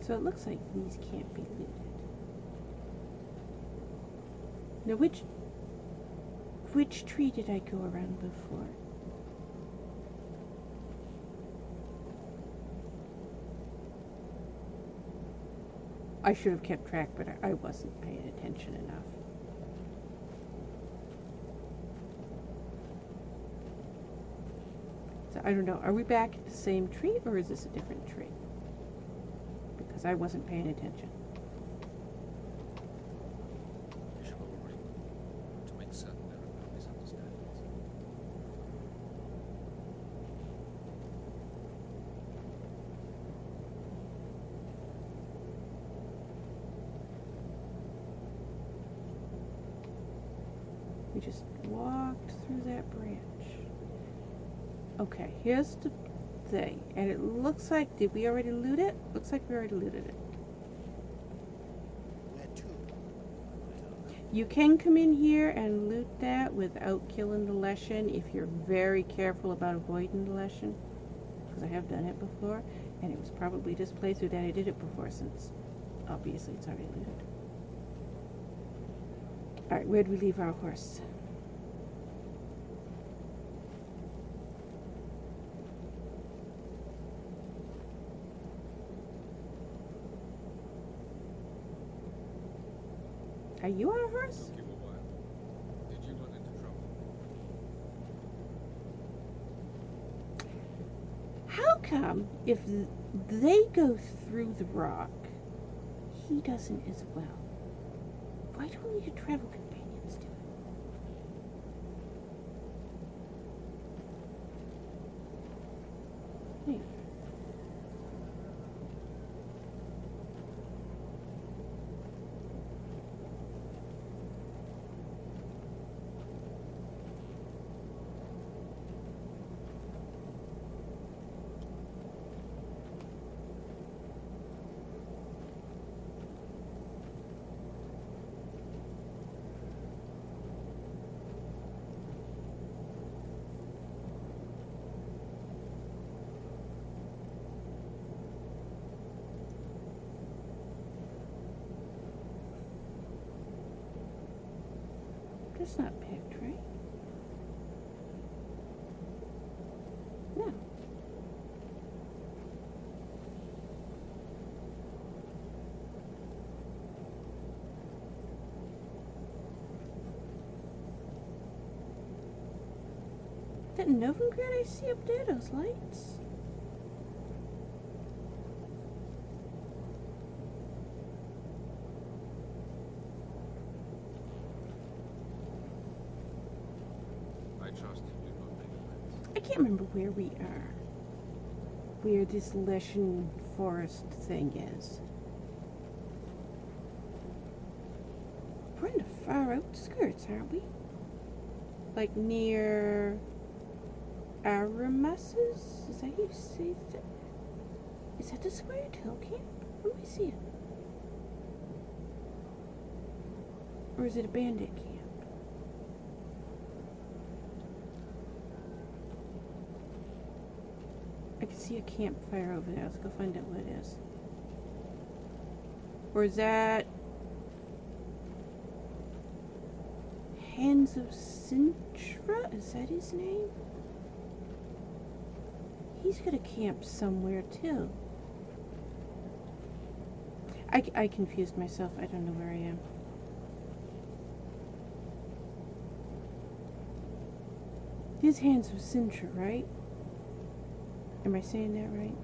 So it looks like these can't be looted. Now, which Which tree did I go around before? I should have kept track, but I wasn't paying attention enough. So I don't know. Are we back at the same tree, or is this a different tree? Because I wasn't paying attention. We should all read to make certain there are no misunderstandings. We just walked through that branch. Okay, here's the thing. And it looks like, did we already loot it? Looks like we already looted it. Where to? You can come in here and loot that without killing the Leshen if you're very careful about avoiding the Leshen. Because I have done it before, and it was probably this playthrough that I did it before, since obviously it's already looted. Alright, where'd we leave our horse? Are you on a horse? Took you a while. Did you run into trouble? How come if they go through the rock, he doesn't as well? Why don't your travel companions do it? Yeah. That's not picked, right? No. That Novigrad I see up there, those lights? I trust you do not make plans. I can't remember where we are. Where this Leshen forest thing is. We're in the far outskirts, aren't we? Like near Aramas's? Is that how you say that? Is that the Square Tail Camp? What do I see it? Or is it a bandit camp? I can see a campfire over there. Let's go find out what it is. Or is that Hands of Sintra? Is that his name? He's got a camp somewhere too. I confused myself. I don't know where I am. His Hands of Sintra, right? Am I saying that right?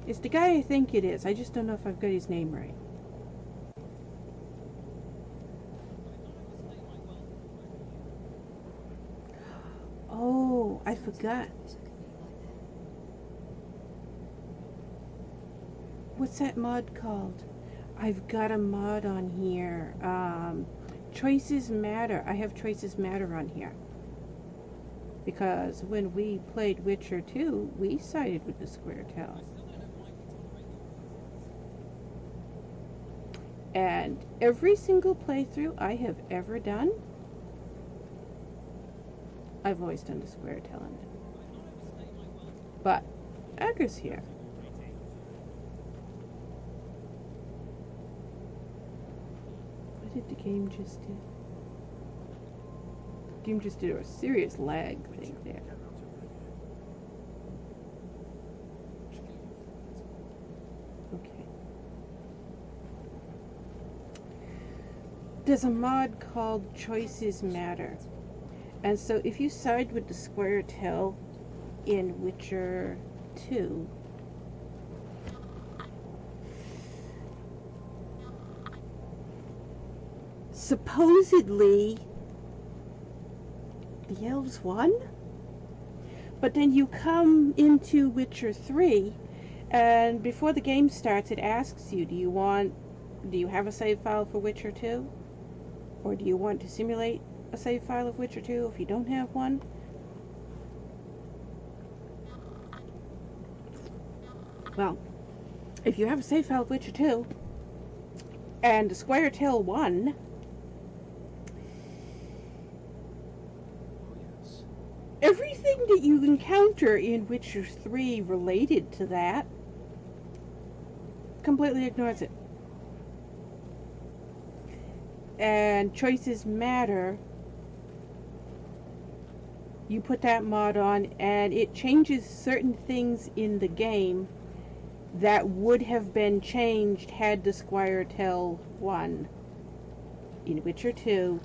It's the guy I think it is. I just don't know if I've got his name right. Oh, I forgot. What's that mod called? I've got a mod on here. Choices Matter. I have Choices Matter on here. Because when we played Witcher 2, we sided with the Square Tail. And every single playthrough I have ever done, I've always done the Square Tail in it. But Edgar's here. did the game just do? The game just did a serious lag thing there. Okay. There's a mod called Choices Matter. And so if you side with the square tail in Witcher 2, supposedly the elves won, but then you come into Witcher 3 and before the game starts it asks you, do you have a save file for Witcher 2, or do you want to simulate a save file of Witcher 2 if you don't have one? Well, if you have a save file of Witcher 2 and the square tail won, everything that you encounter in Witcher 3 related to that completely ignores it. And Choices Matter, you put that mod on and it changes certain things in the game that would have been changed had the Squire Tell won in Witcher 2,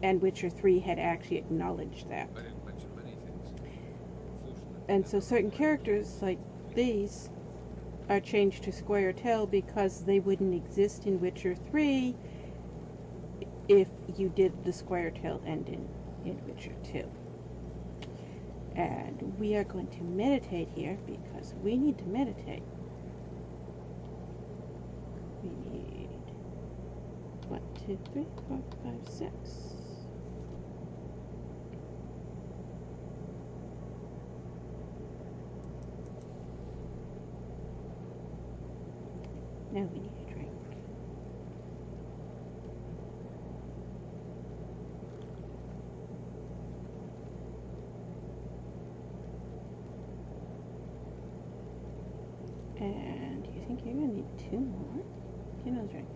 and Witcher 3 had actually acknowledged that. I didn't mention many things. Unfortunately. And so certain characters like these are changed to Squire Tell because they wouldn't exist in Witcher 3 if you did the Squire Tell ending in Witcher 2. And we are going to meditate here because we need to meditate. We need 1, 2, 3, 4, 5, 6. Now we need a drink. And you think you're going to need 2 more? Get another drink.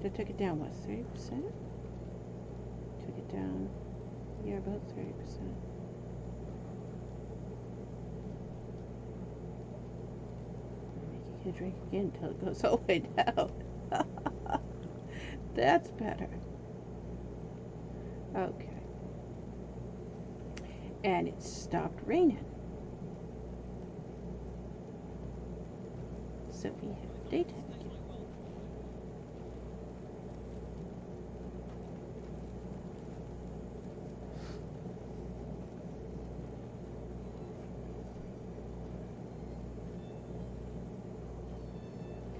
That took it down, what, 30%? Took it down, yeah, about 30%. Make you drink again until it goes all the way down. That's better. Okay. And it stopped raining. So we have daytime again.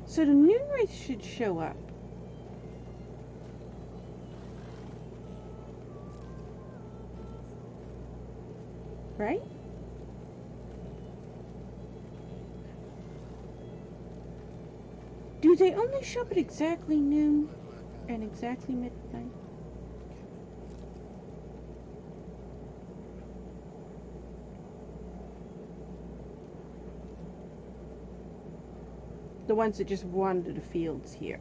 So the noon race should show up. Right? Do they only show up at exactly noon and exactly midnight? The ones that just wander the fields here.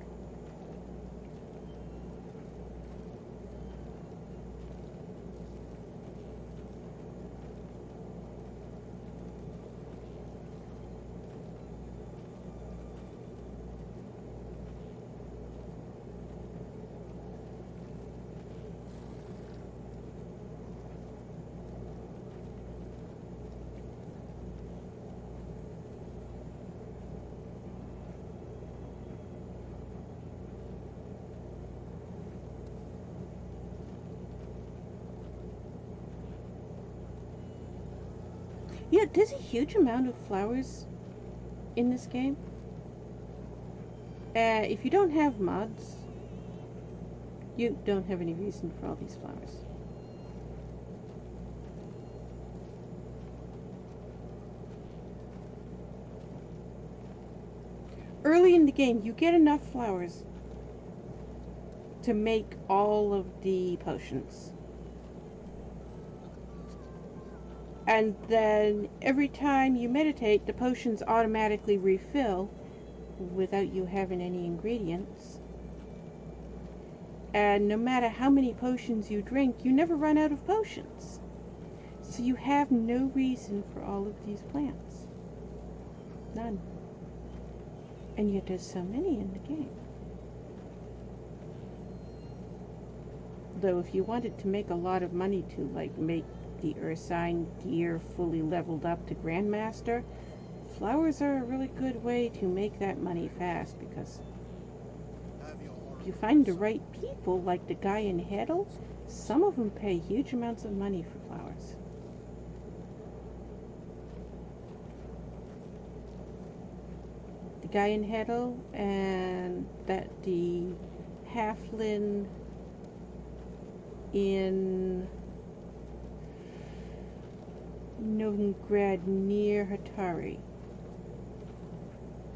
Yeah, there's a huge amount of flowers in this game. If you don't have mods, you don't have any reason for all these flowers. Early in the game, you get enough flowers to make all of the potions. And then every time you meditate, the potions automatically refill without you having any ingredients. And no matter how many potions you drink, you never run out of potions. So you have no reason for all of these plants. None. And yet there's so many in the game. Though if you wanted to make a lot of money to like make the Ursine gear fully leveled up to Grandmaster, flowers are a really good way to make that money fast, because if you find the right people, like the guy in Heddle, some of them pay huge amounts of money for flowers. The guy in Heddle and the halfling in Novigrad near Hatari.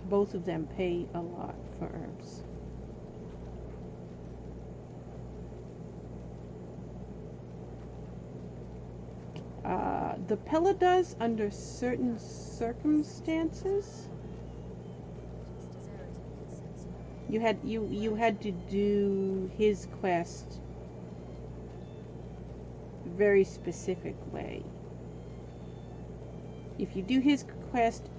Both of them pay a lot for herbs. The Pella does under certain circumstances. You had to do his quest very specific way. If you do his quest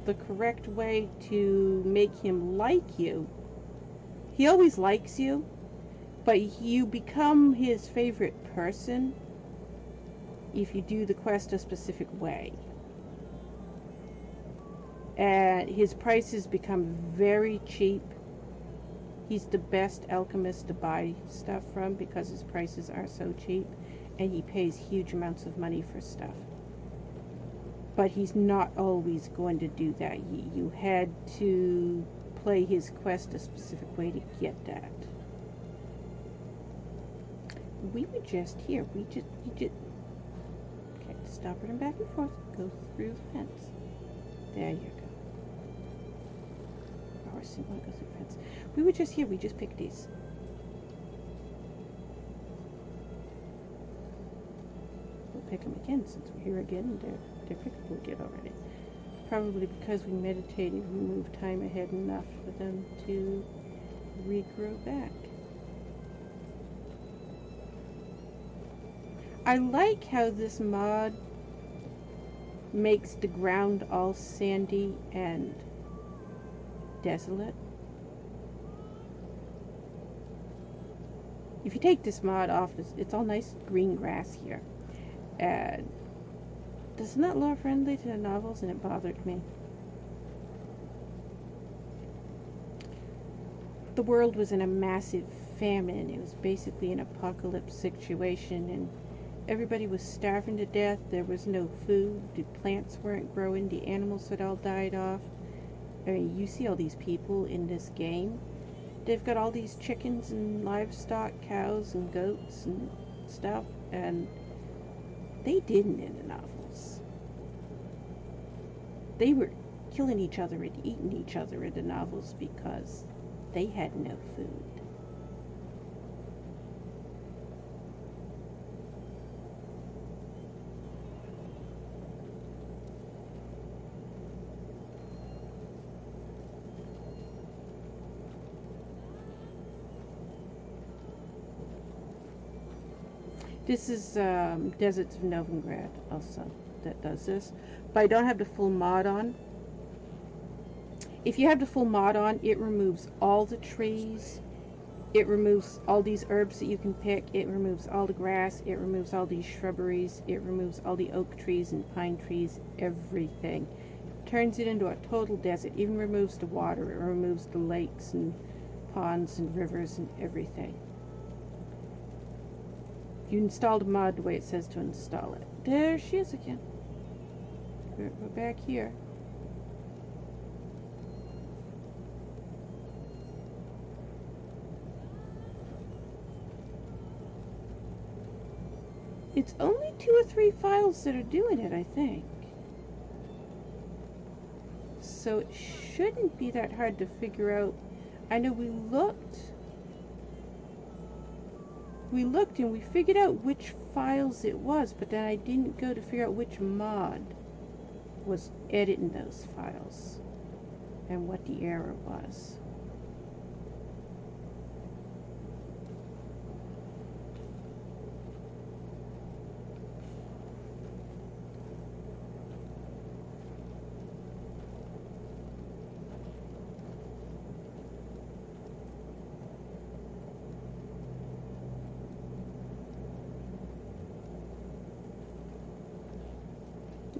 the correct way to make him like you, he always likes you, but you become his favorite person if you do the quest a specific way. And his prices become very cheap. He's the best alchemist to buy stuff from because his prices are so cheap, and he pays huge amounts of money for stuff. But he's not always going to do that. You had to play his quest a specific way to get that. We were just here. You just okay, stop running back and forth. Go through the fence. There you go. A horse didn't want to go through the fence. We were just here. We just picked these. We'll pick them again since we're here again. They're pickable again already. Probably because we meditated, we moved time ahead enough for them to regrow back. I like how this mod makes the ground all sandy and desolate. If you take this mod off, it's all nice green grass here. And it's not lore friendly to the novels, and it bothered me. The world was in a massive famine. It was basically an apocalypse situation, and everybody was starving to death. There was no food. The plants weren't growing. The animals had all died off. I mean, you see all these people in this game. They've got all these chickens and livestock, cows and goats and stuff, and they didn't in the novels. They were killing each other and eating each other in the novels because they had no food. This is Deserts of Novigrad also that does this. But I don't have the full mod on. If you have the full mod on, it removes all the trees. It removes all these herbs that you can pick. It removes all the grass. It removes all these shrubberies. It removes all the oak trees and pine trees. Everything. Turns it into a total desert. Even removes the water. It removes the lakes and ponds and rivers and everything. You installed a mod the way it says to install it. There she is again. We're back here. It's only 2 or 3 files that are doing it, I think. So it shouldn't be that hard to figure out. I know we looked and we figured out which files it was, but then I didn't go to figure out which mod was editing those files. and what the error was.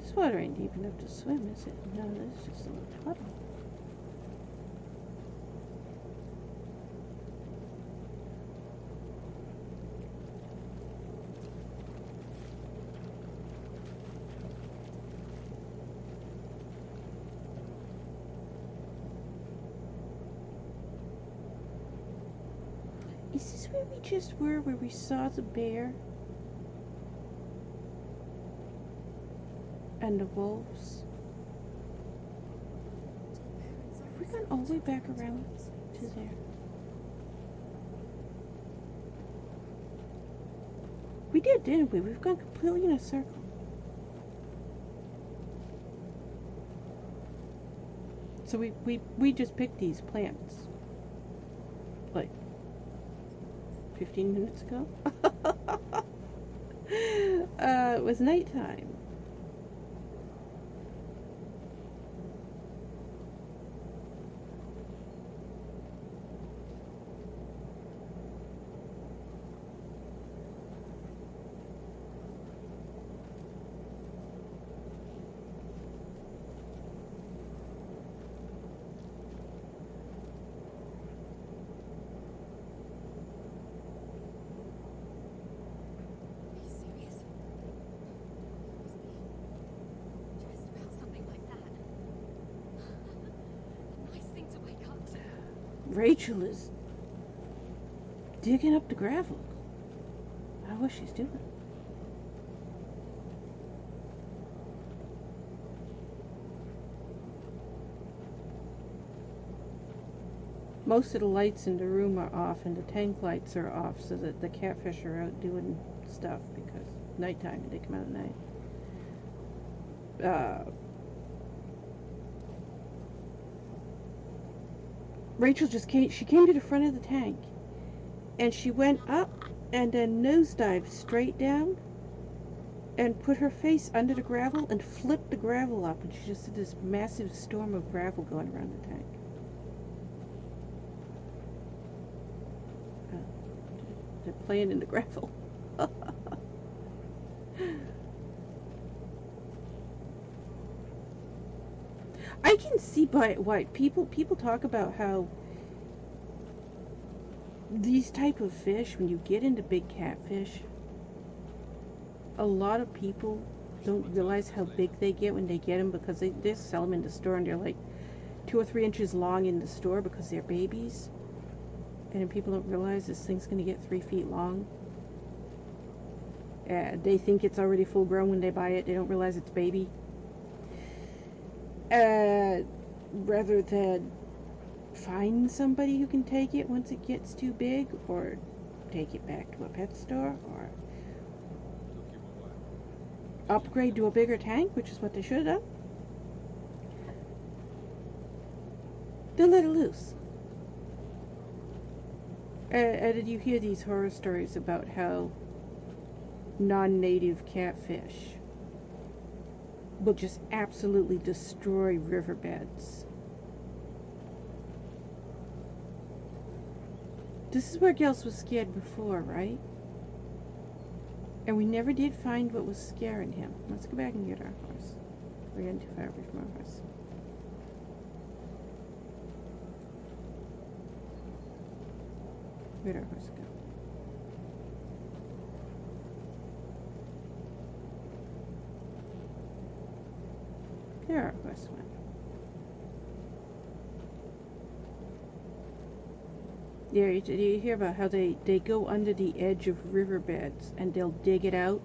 This water ain't deep enough to swim, is it? No, this is just a little puddle. Is this where we just were, where we saw the bear? And the wolves? Have we gone all the way back around to there? We did, didn't we? We've gone completely in a circle. So we just picked these plants like 15 minutes ago. It was nighttime. Rachel is digging up the gravel. I know what she's doing. Most of the lights in the room are off and the tank lights are off so that the catfish are out doing stuff because nighttime and they come out at night. Rachel just came to the front of the tank and she went up and then nosedived straight down and put her face under the gravel and flipped the gravel up, and she just did this massive storm of gravel going around the tank. They're playing in the gravel. I can see why people talk about how these type of fish, when you get into big catfish, a lot of people don't realize how big they get when they get them because they sell them in the store and they're like 2 or 3 inches long in the store because they're babies. And then people don't realize this thing's going to get 3 feet long. They think it's already full grown when they buy it. They don't realize it's baby. Rather than find somebody who can take it once it gets too big, or take it back to a pet store, or upgrade to a bigger tank, which is what they should have done. They'll let it loose. Did you hear these horror stories about how non-native catfish will just absolutely destroy riverbeds? This is where Gels was scared before, right? And we never did find what was scaring him. Let's go back and get our horse. We're getting too far away from our horse. Where'd our horse go? There our horse went. Yeah, you hear about how they go under the edge of riverbeds and they'll dig it out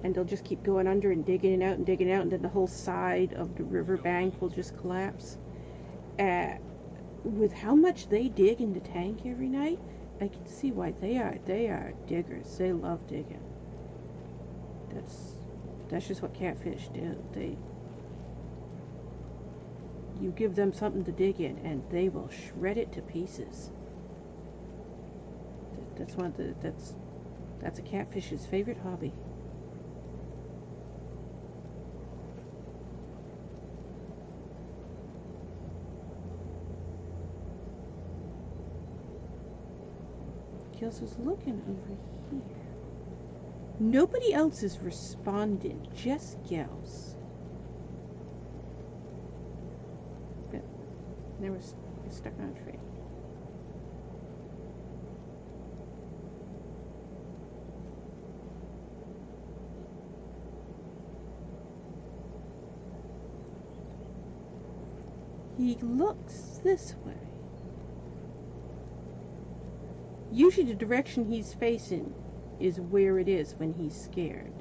and they'll just keep going under and digging it out and digging it out, and then the whole side of the riverbank will just collapse. With how much they dig in the tank every night, I can see why they are diggers. They love digging. That's just what catfish do. You give them something to dig in, and they will shred it to pieces. That's one of the that's a catfish's favorite hobby. Gills was looking over here. Nobody else is responding, just Gills. But they were stuck on a tree. He looks this way. Usually the direction he's facing is where it is when he's scared.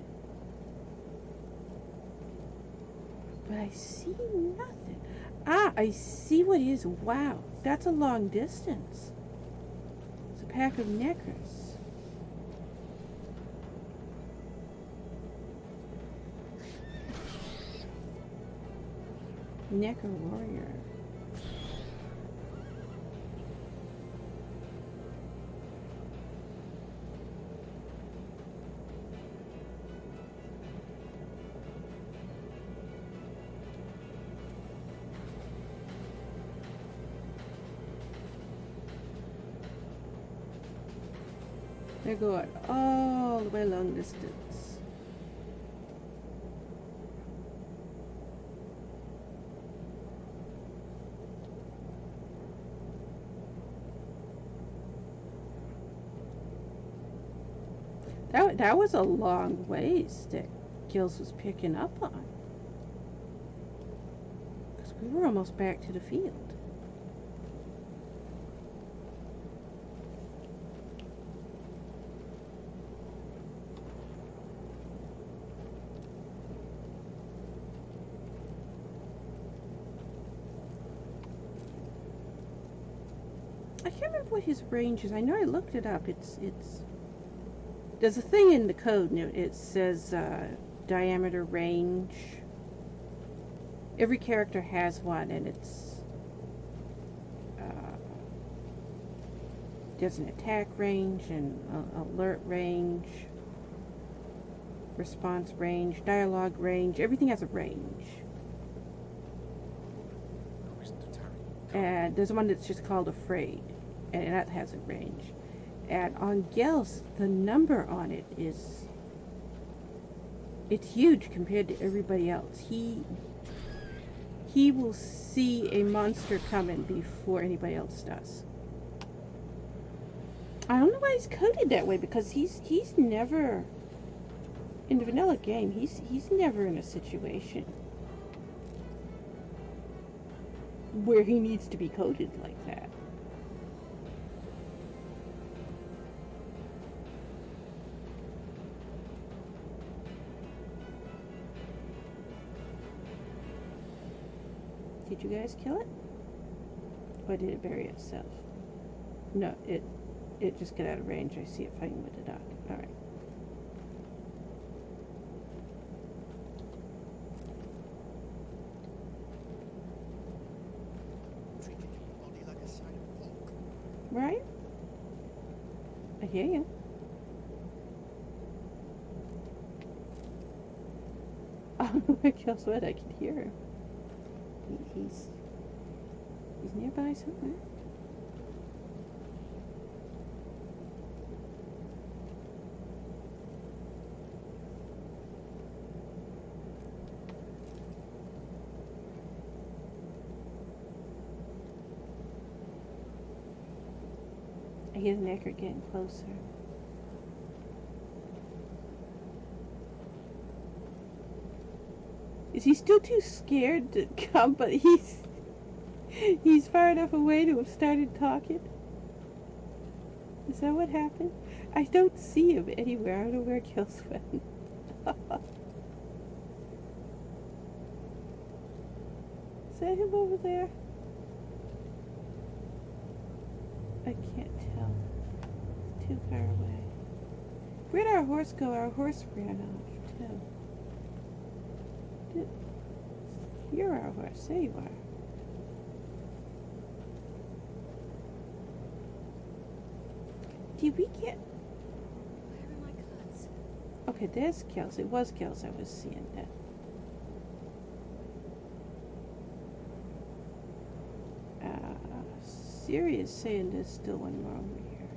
But I see nothing. Ah, I see what it is. Wow, that's a long distance. It's a pack of neckers. Necker warrior. They're going all the way long distance. That was a long ways that Gills was picking up on. Because we were almost back to the field. I can't remember what his range is. I know I looked it up. It's there's a thing in the code. It says diameter range. Every character has one, and it's there's an attack range and alert range, response range, dialogue range. Everything has a range. No reason to tarry. And there's one that's just called afraid, and that has a range. And on Gels, the number on it it's huge compared to everybody else. He will see a monster coming before anybody else does. I don't know why he's coded that way, because he's never in the vanilla game. He's never in a situation where he needs to be coded like that. Did you guys kill it? Or did it bury itself? No, it just got out of range. I see it fighting with the dog. Alright. Treated your body like a side of pork. Right? I hear you. Oh, guess what? I can hear him. He's nearby somewhere. I hear the necker getting closer. Is he still too scared to come? But he's far enough away to have started talking. Is that what happened? I don't see him anywhere. I don't know where Kills went. Is that him over there? I can't tell. It's too far away. Where'd our horse go? Our horse ran off, too. You're our horse. There you are. Did we get... Where are my cards? Okay, there's Kells. It was Kells I was seeing that. Siri is saying there's still one more over here.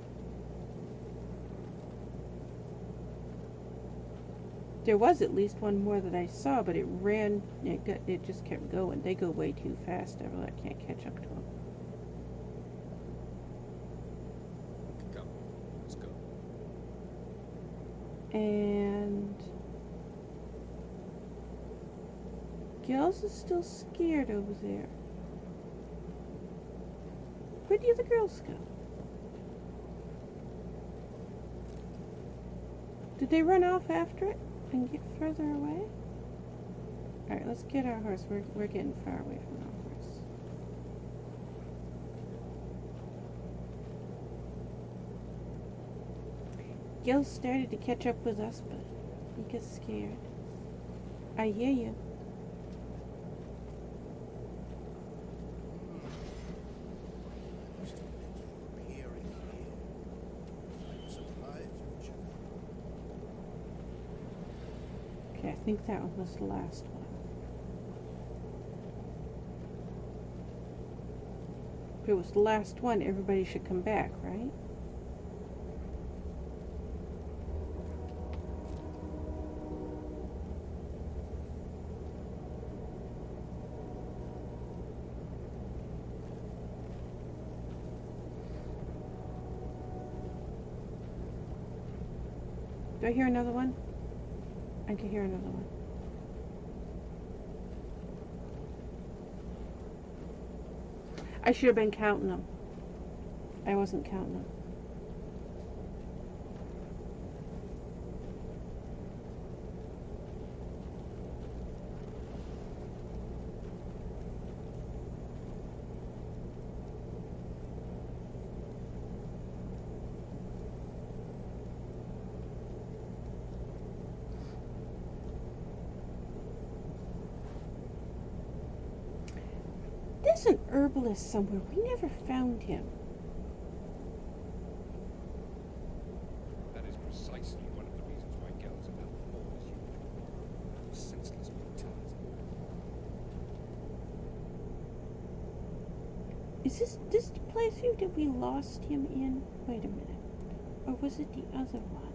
There was at least one more that I saw, but it ran, it just kept going. They go way too fast. I can't catch up to them. Come, let's go. And Gills is still scared over there. Where'd the other girls go? Did they run off after it and get further away? Alright, let's get our horse. We're getting far away from our horse. Gil started to catch up with us, but he gets scared. I hear you. Okay, I think that one was the last one. If it was the last one, everybody should come back, right? Do I hear another one? I can hear another one. I should have been counting them. I wasn't counting them. There's an herbalist somewhere. We never found him. That is precisely one of the reasons why girls are now poor as you. Senseless brutality. Is this the place that we lost him in? Wait a minute. Or was it the other one?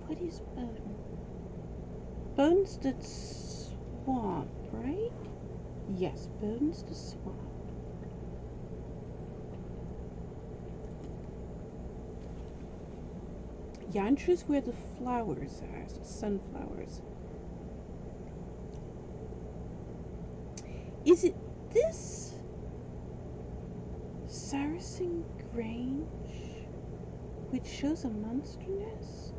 What is Bowden? Bowden's the swamp, right? Yes, Bowden's the swamp. Yantra's where the flowers are, the sunflowers. Is it this Saracen Grange, which shows a monster nest?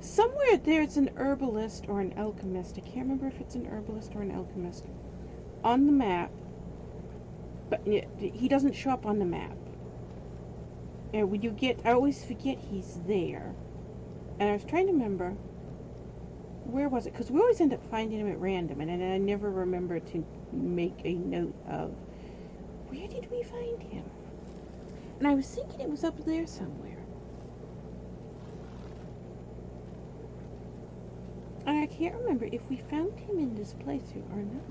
Somewhere there's an herbalist or an alchemist. I can't remember if it's an herbalist or an alchemist on the map, but he doesn't show up on the map. And when you get, I always forget he's there. And I was trying to remember, where was it? Because we always end up finding him at random, and I never remember to make a note of, where did we find him? And I was thinking it was up there somewhere. And I can't remember if we found him in this playthrough or not.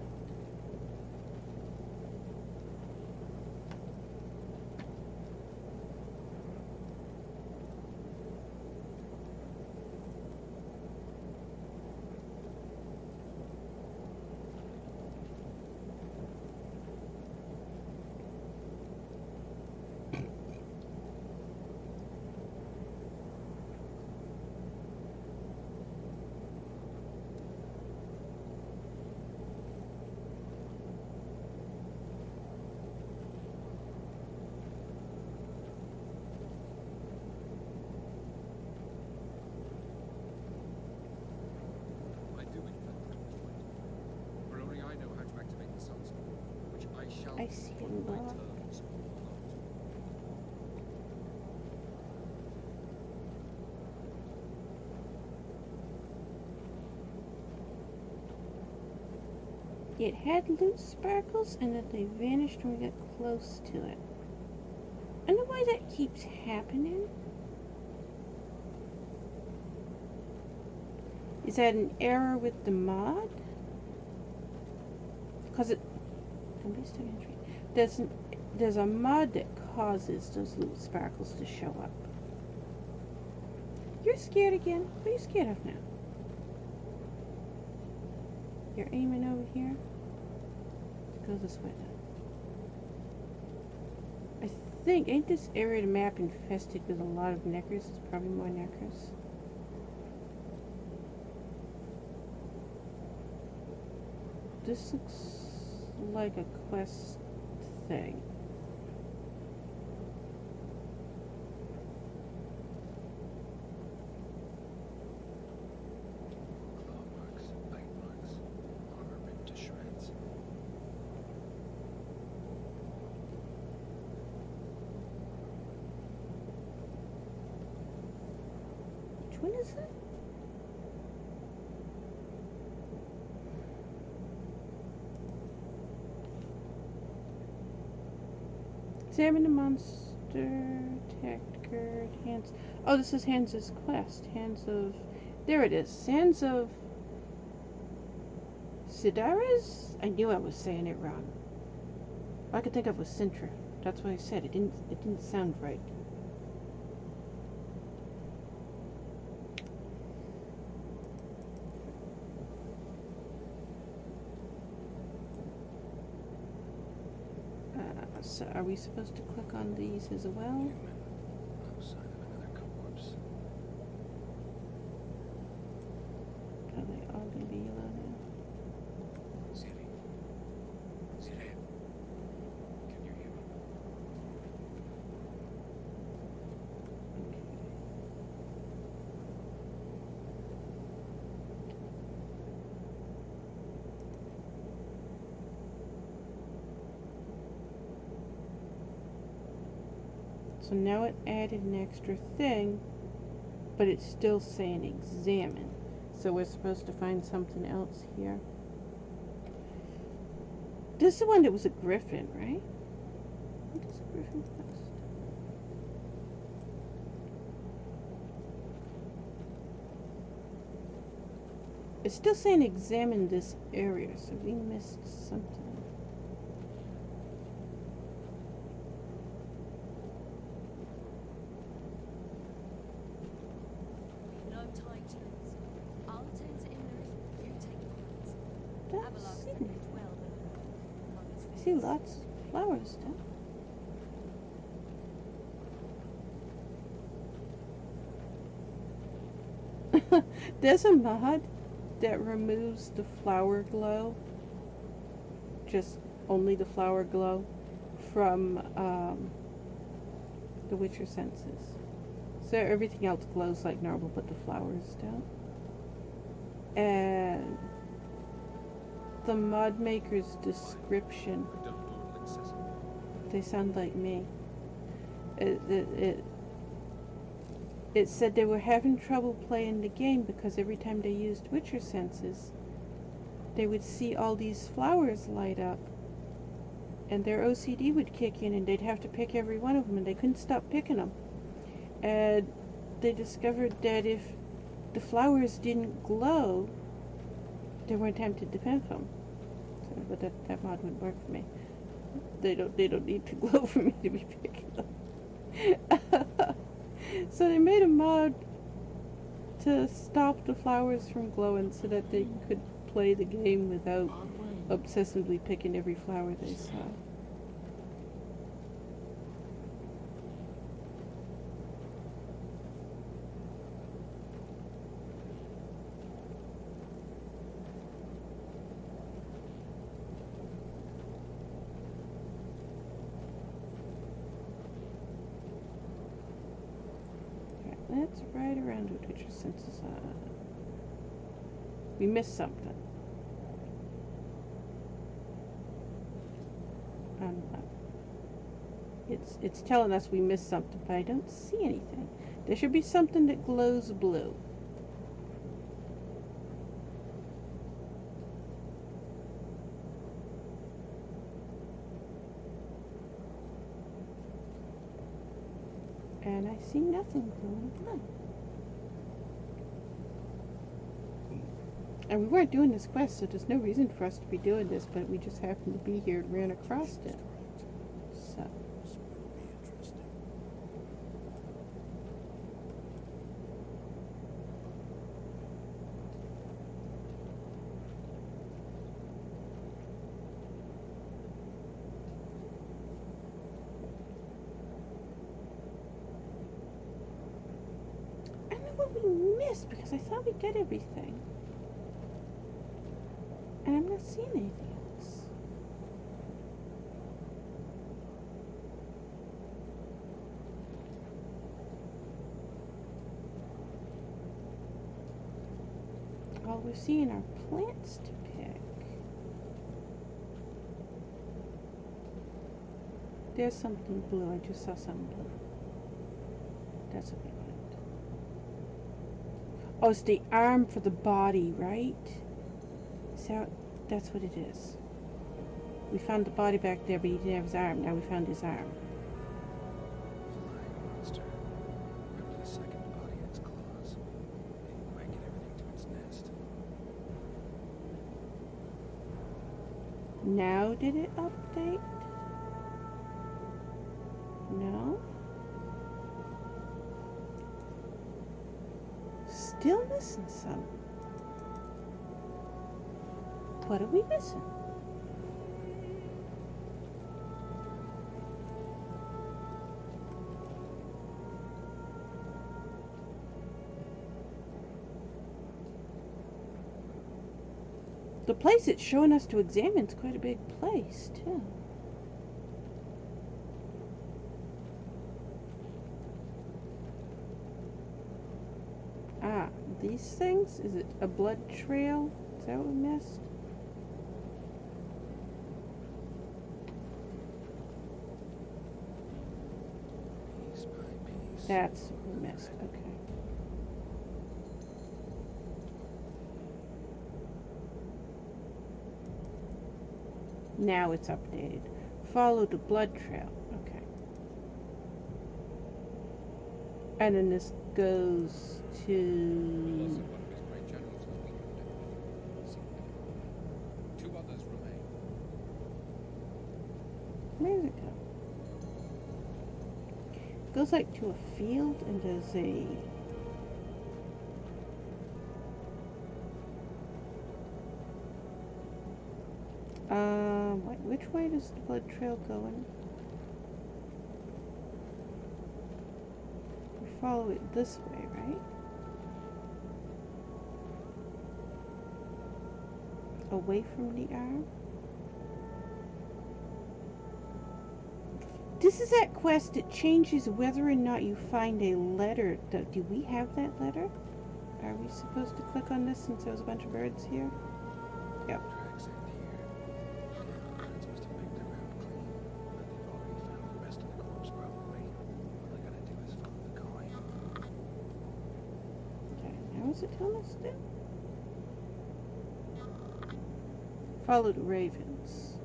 I do in fact have a point. For only I know how to activate the sunspot, which I shall I see on my love. terms. it had loot sparkles and that they vanished when we got close to it. I don't know why that keeps happening. Is that an error with the mod? Because it... There's a mod that causes those loot sparkles to show up. You're scared again? What are you scared of now? You're aiming over here? Go this way then. I think, ain't this area of the map infested with a lot of neckers? It's probably more neckers. This looks like a quest thing. Claw marks, bite marks, armor ripped to shreds. Which one is it? Examine the monster, tactical, hands. Oh, this is Hans's quest. Hands of... There it is. Hands of... Sidaris? I knew I was saying it wrong. All I could think of was Sintra. That's what I said. It didn't sound right. So are we supposed to click on these as well? Human. No sign of another corpse. Are they all going to be yellow now? Siri. Siri. Can you hear me? So now it added an extra thing, but it's still saying examine. So we're supposed to find something else here. This is the one that was a griffin, right? What is a griffin quest? It's still saying examine this area, so we missed something. No titles. I'll attend to Imlerith, you take the cards. Avallac'h That's said it. it well among his I see friends. lots of flowers still. There's a mod that removes the flower glow, just only the flower glow, from the Witcher senses. So everything else glows like normal, but the flowers don't. And the mod maker's description, We've done portal accessible. they sound like me. It said they were having trouble playing the game because every time they used Witcher senses, they would see all these flowers light up, and their OCD would kick in, and they'd have to pick every one of them, and they couldn't stop picking them. And they discovered that if the flowers didn't glow, they weren't tempted to pick them. So, but that mod wouldn't work for me. They don't need to glow for me to be picking them. So they made a mod to stop the flowers from glowing so that they could play the game without obsessively picking every flower they saw. Let's ride around with Witcher senses on. We missed something. It's telling us we missed something, but I don't see anything. There should be something that glows blue. And I see nothing glowing blood. And we weren't doing this quest, so there's no reason for us to be doing this, but we just happened to be here and ran across it. So. This will be interesting. I don't know what we missed because I thought we did everything. And I'm not seeing anything else. All we're seeing are plants to pick. There's something blue. I just saw something blue. That's what we wanted. Oh, it's the arm for the body, right? So that's what it is. We found the body back there, but he didn't have his arm. Now we found his arm. Flying monster. Ripped the second body in its claws. Didn't quite get everything to its nest. Now did it update? No? Still missing some. What are we missing? The place it's showing us to examine is quite a big place, too. Ah, these things? Is it a blood trail? Is that what we missed? Piece by piece. That's what we missed. Okay. Now it's updated. Follow the blood trail. Okay. And then this goes The loss to... of one of his great generals has weakened. Significantly. 2 others remain. Where does it go? It goes like to a field and there's a... which way does the blood trail go in? We follow it this way, right? Away from the arm? This is that quest. It changes whether or not you find a letter. Do we have that letter? Are we supposed to click on this since there's a bunch of birds here? Yep. Tracks end here. Dead birds must have picked the ground clean, but they've already found the rest of the corpse probably. All I gotta do is follow the coin. Okay, now is it telling us to? Follow the ravens.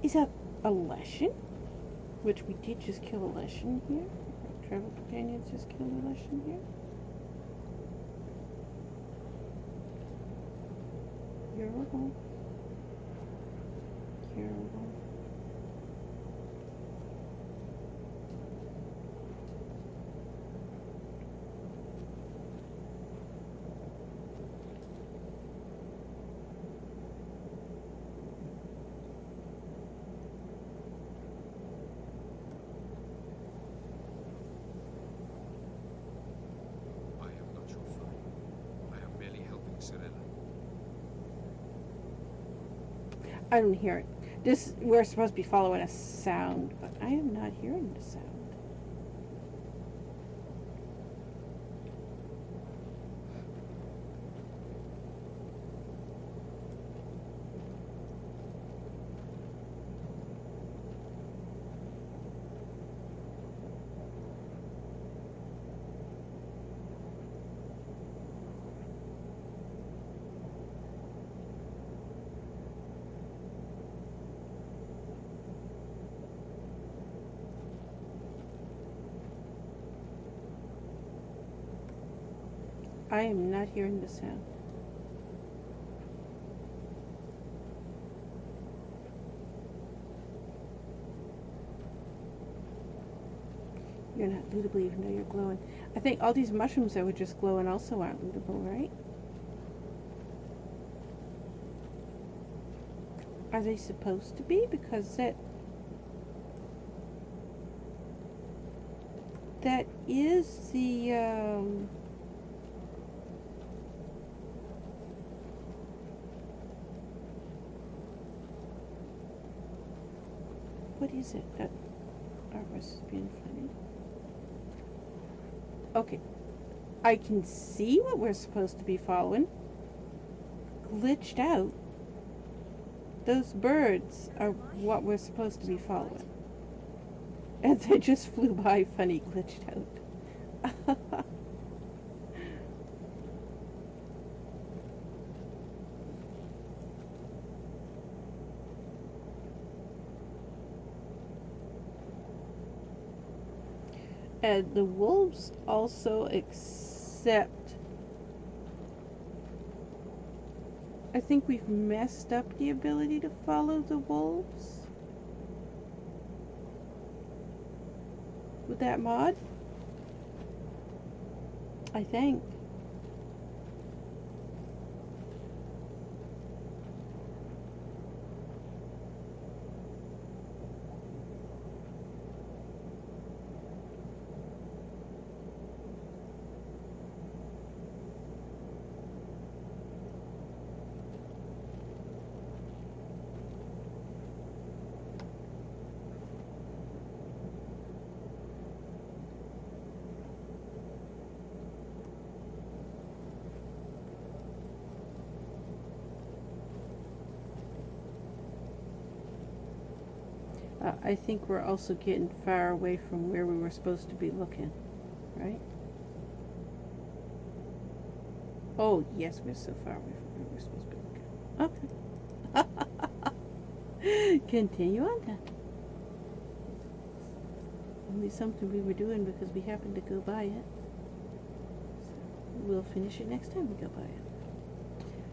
Is that a lesson? Which we did just kill a lesson here. Our travel companions just killed a lesson here. You're home. You're home. I am not your foe. I am merely helping Cyrilla. I don't hear it. We're supposed to be following a sound, but I am not hearing the sound. I am not hearing the sound. You're not lootable even though you're glowing. I think all these mushrooms that were just glowing also aren't lootable, right? Are they supposed to be? Because that is the what is it? Our horse is being funny. Okay, I can see what we're supposed to be following. Glitched out. Those birds are what we're supposed to be following. And they just flew by funny, glitched out. And the wolves also accept. I think we've messed up the ability to follow the wolves with that mod, I think. I think we're also getting far away from where we were supposed to be looking, right? Oh, yes, we're so far away from where we're supposed to be looking. Okay. Continue on then. Only something we were doing because we happened to go by it. So we'll finish it next time we go by it.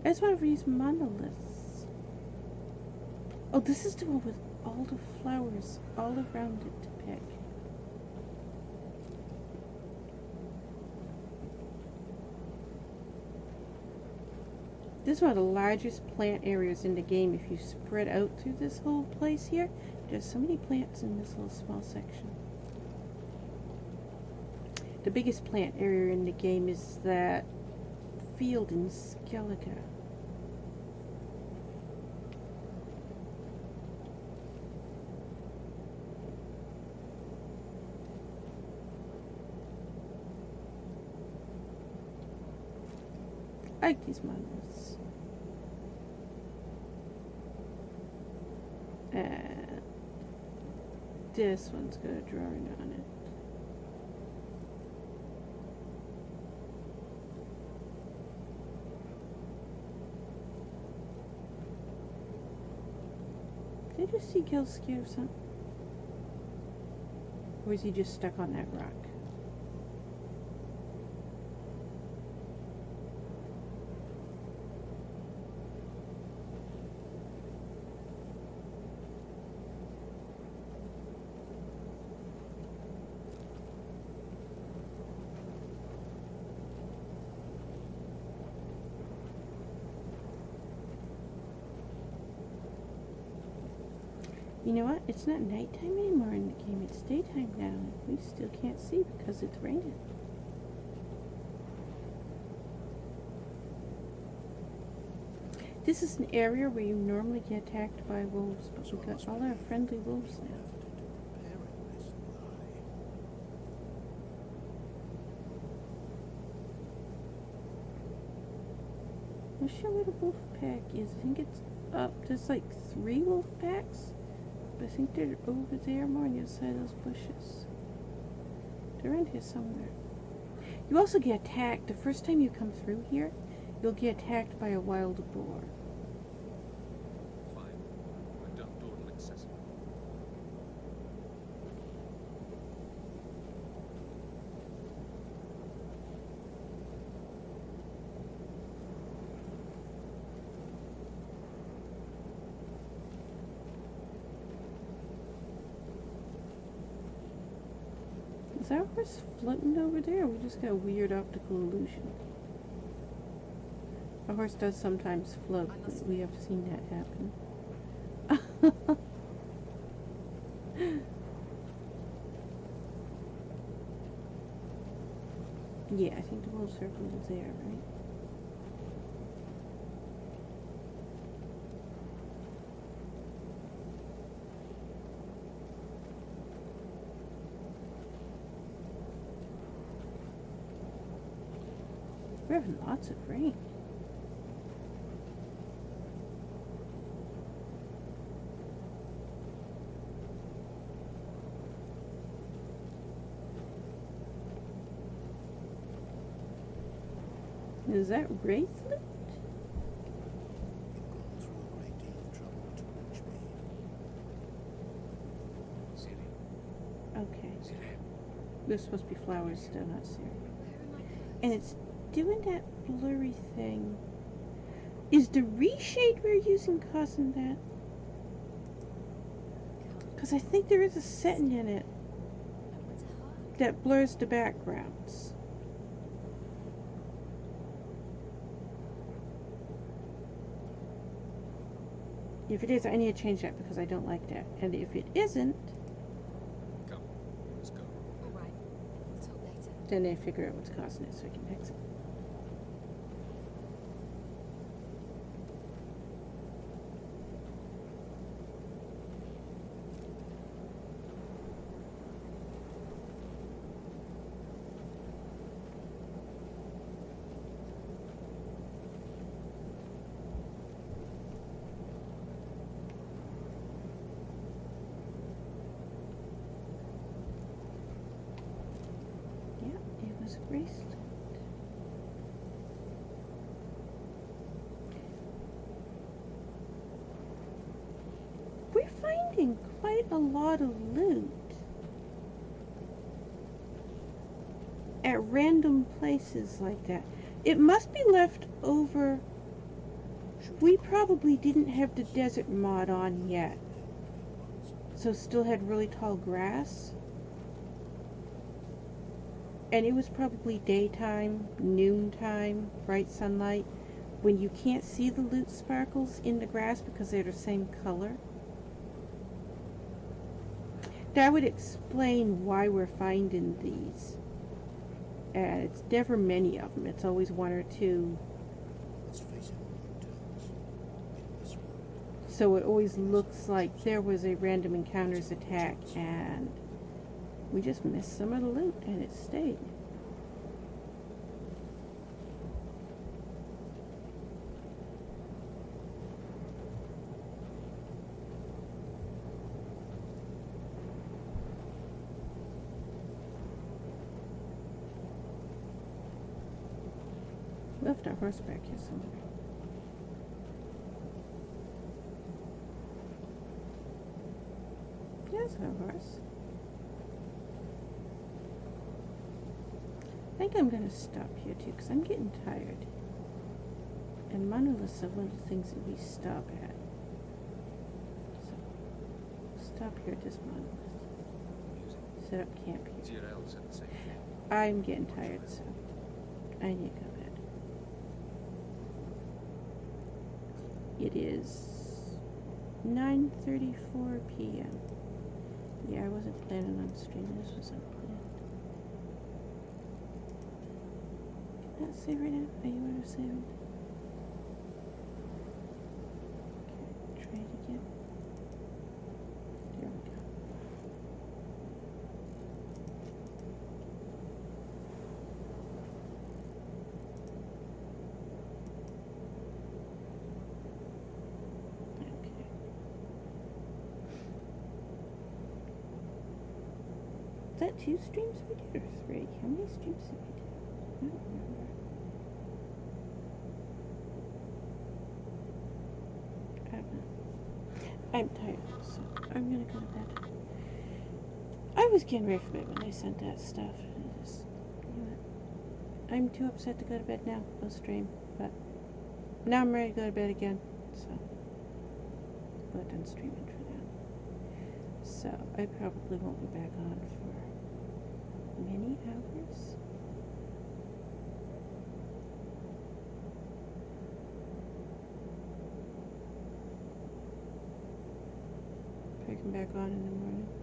I just want to read monoliths. Oh, this is the one with all the flowers all around it to pick. This is one of the largest plant areas in the game. If you spread out through this whole place here, there's so many plants in this little small section. The biggest plant area in the game is that field in Skellige. I like these monoliths. And this one's got a drawing on it. Did you see Gil scared of something? Or is he just stuck on that rock? You know what? It's not nighttime anymore in the game. It's daytime now. We still can't see because it's raining. This is an area where you normally get attacked by wolves, but we've got all our friendly wolves now. I'm not sure where the wolf pack is. I think it's up. There's like 3 wolf packs. I think they're over there more on the other side of those bushes. They're around here somewhere. You also get attacked. The first time you come through here, you'll get attacked by a wild boar. Fine. I've done Dordon accessible. Is our horse floating over there? Or we just got a weird optical illusion. A horse does sometimes float. We have seen that happen. Yeah, I think the whole circle is there, right? We're having lots of rain. Is that Wraithlet? You've gone through a great deal of trouble to reach me. Siri, Okay. Siri. They're supposed to be flowers still, not Siri. Where are my clothes? And it's doing that blurry thing. Is the reshade we're using causing that? Because I think there is a setting in it I want to hug. that blurs the backgrounds. If it is, I need to change that because I don't like that. And if it isn't, Come, let's go. All right. We'll talk later. then I figure out what's causing it so I can fix it. Yeah, it was a bracelet. We're finding quite a lot of loot at random places like that. It must be left over. We probably didn't have the desert mod on yet, so still had really tall grass. And it was probably daytime, noontime, bright sunlight, when you can't see the loot sparkles in the grass because they're the same color. That would explain why we're finding these. And it's never many of them. It's always one or two. Let's face it on your terms. In this world, So it always looks like there was a random encounters attack and we just missed some of the loot and it stayed. Left our horse back here somewhere. There's our horse. I think I'm going to stop here too because I'm getting tired. And monoliths are one of the things that we stop at. So, stop here at this monolith. Music. Set up camp here. GRL said the same thing. I'm getting tired, so I need to go to bed. It is 9:34 p.m. Yeah, I wasn't planning on streaming. This was unplanned. Can that save right now? Are you want to save it? Okay, try it again. There we go. Okay. Is that 2 streams we did or 3? How many streams did we do? I don't remember. I don't know. I'm tired, so I'm gonna go to bed. I was getting ready for bed when they sent that stuff. I just, you know what? I'm too upset to go to bed now. I'll stream, but now I'm ready to go to bed again. So, we're done streaming for now. So, I probably won't be back on for many hours? Put him back on in the morning.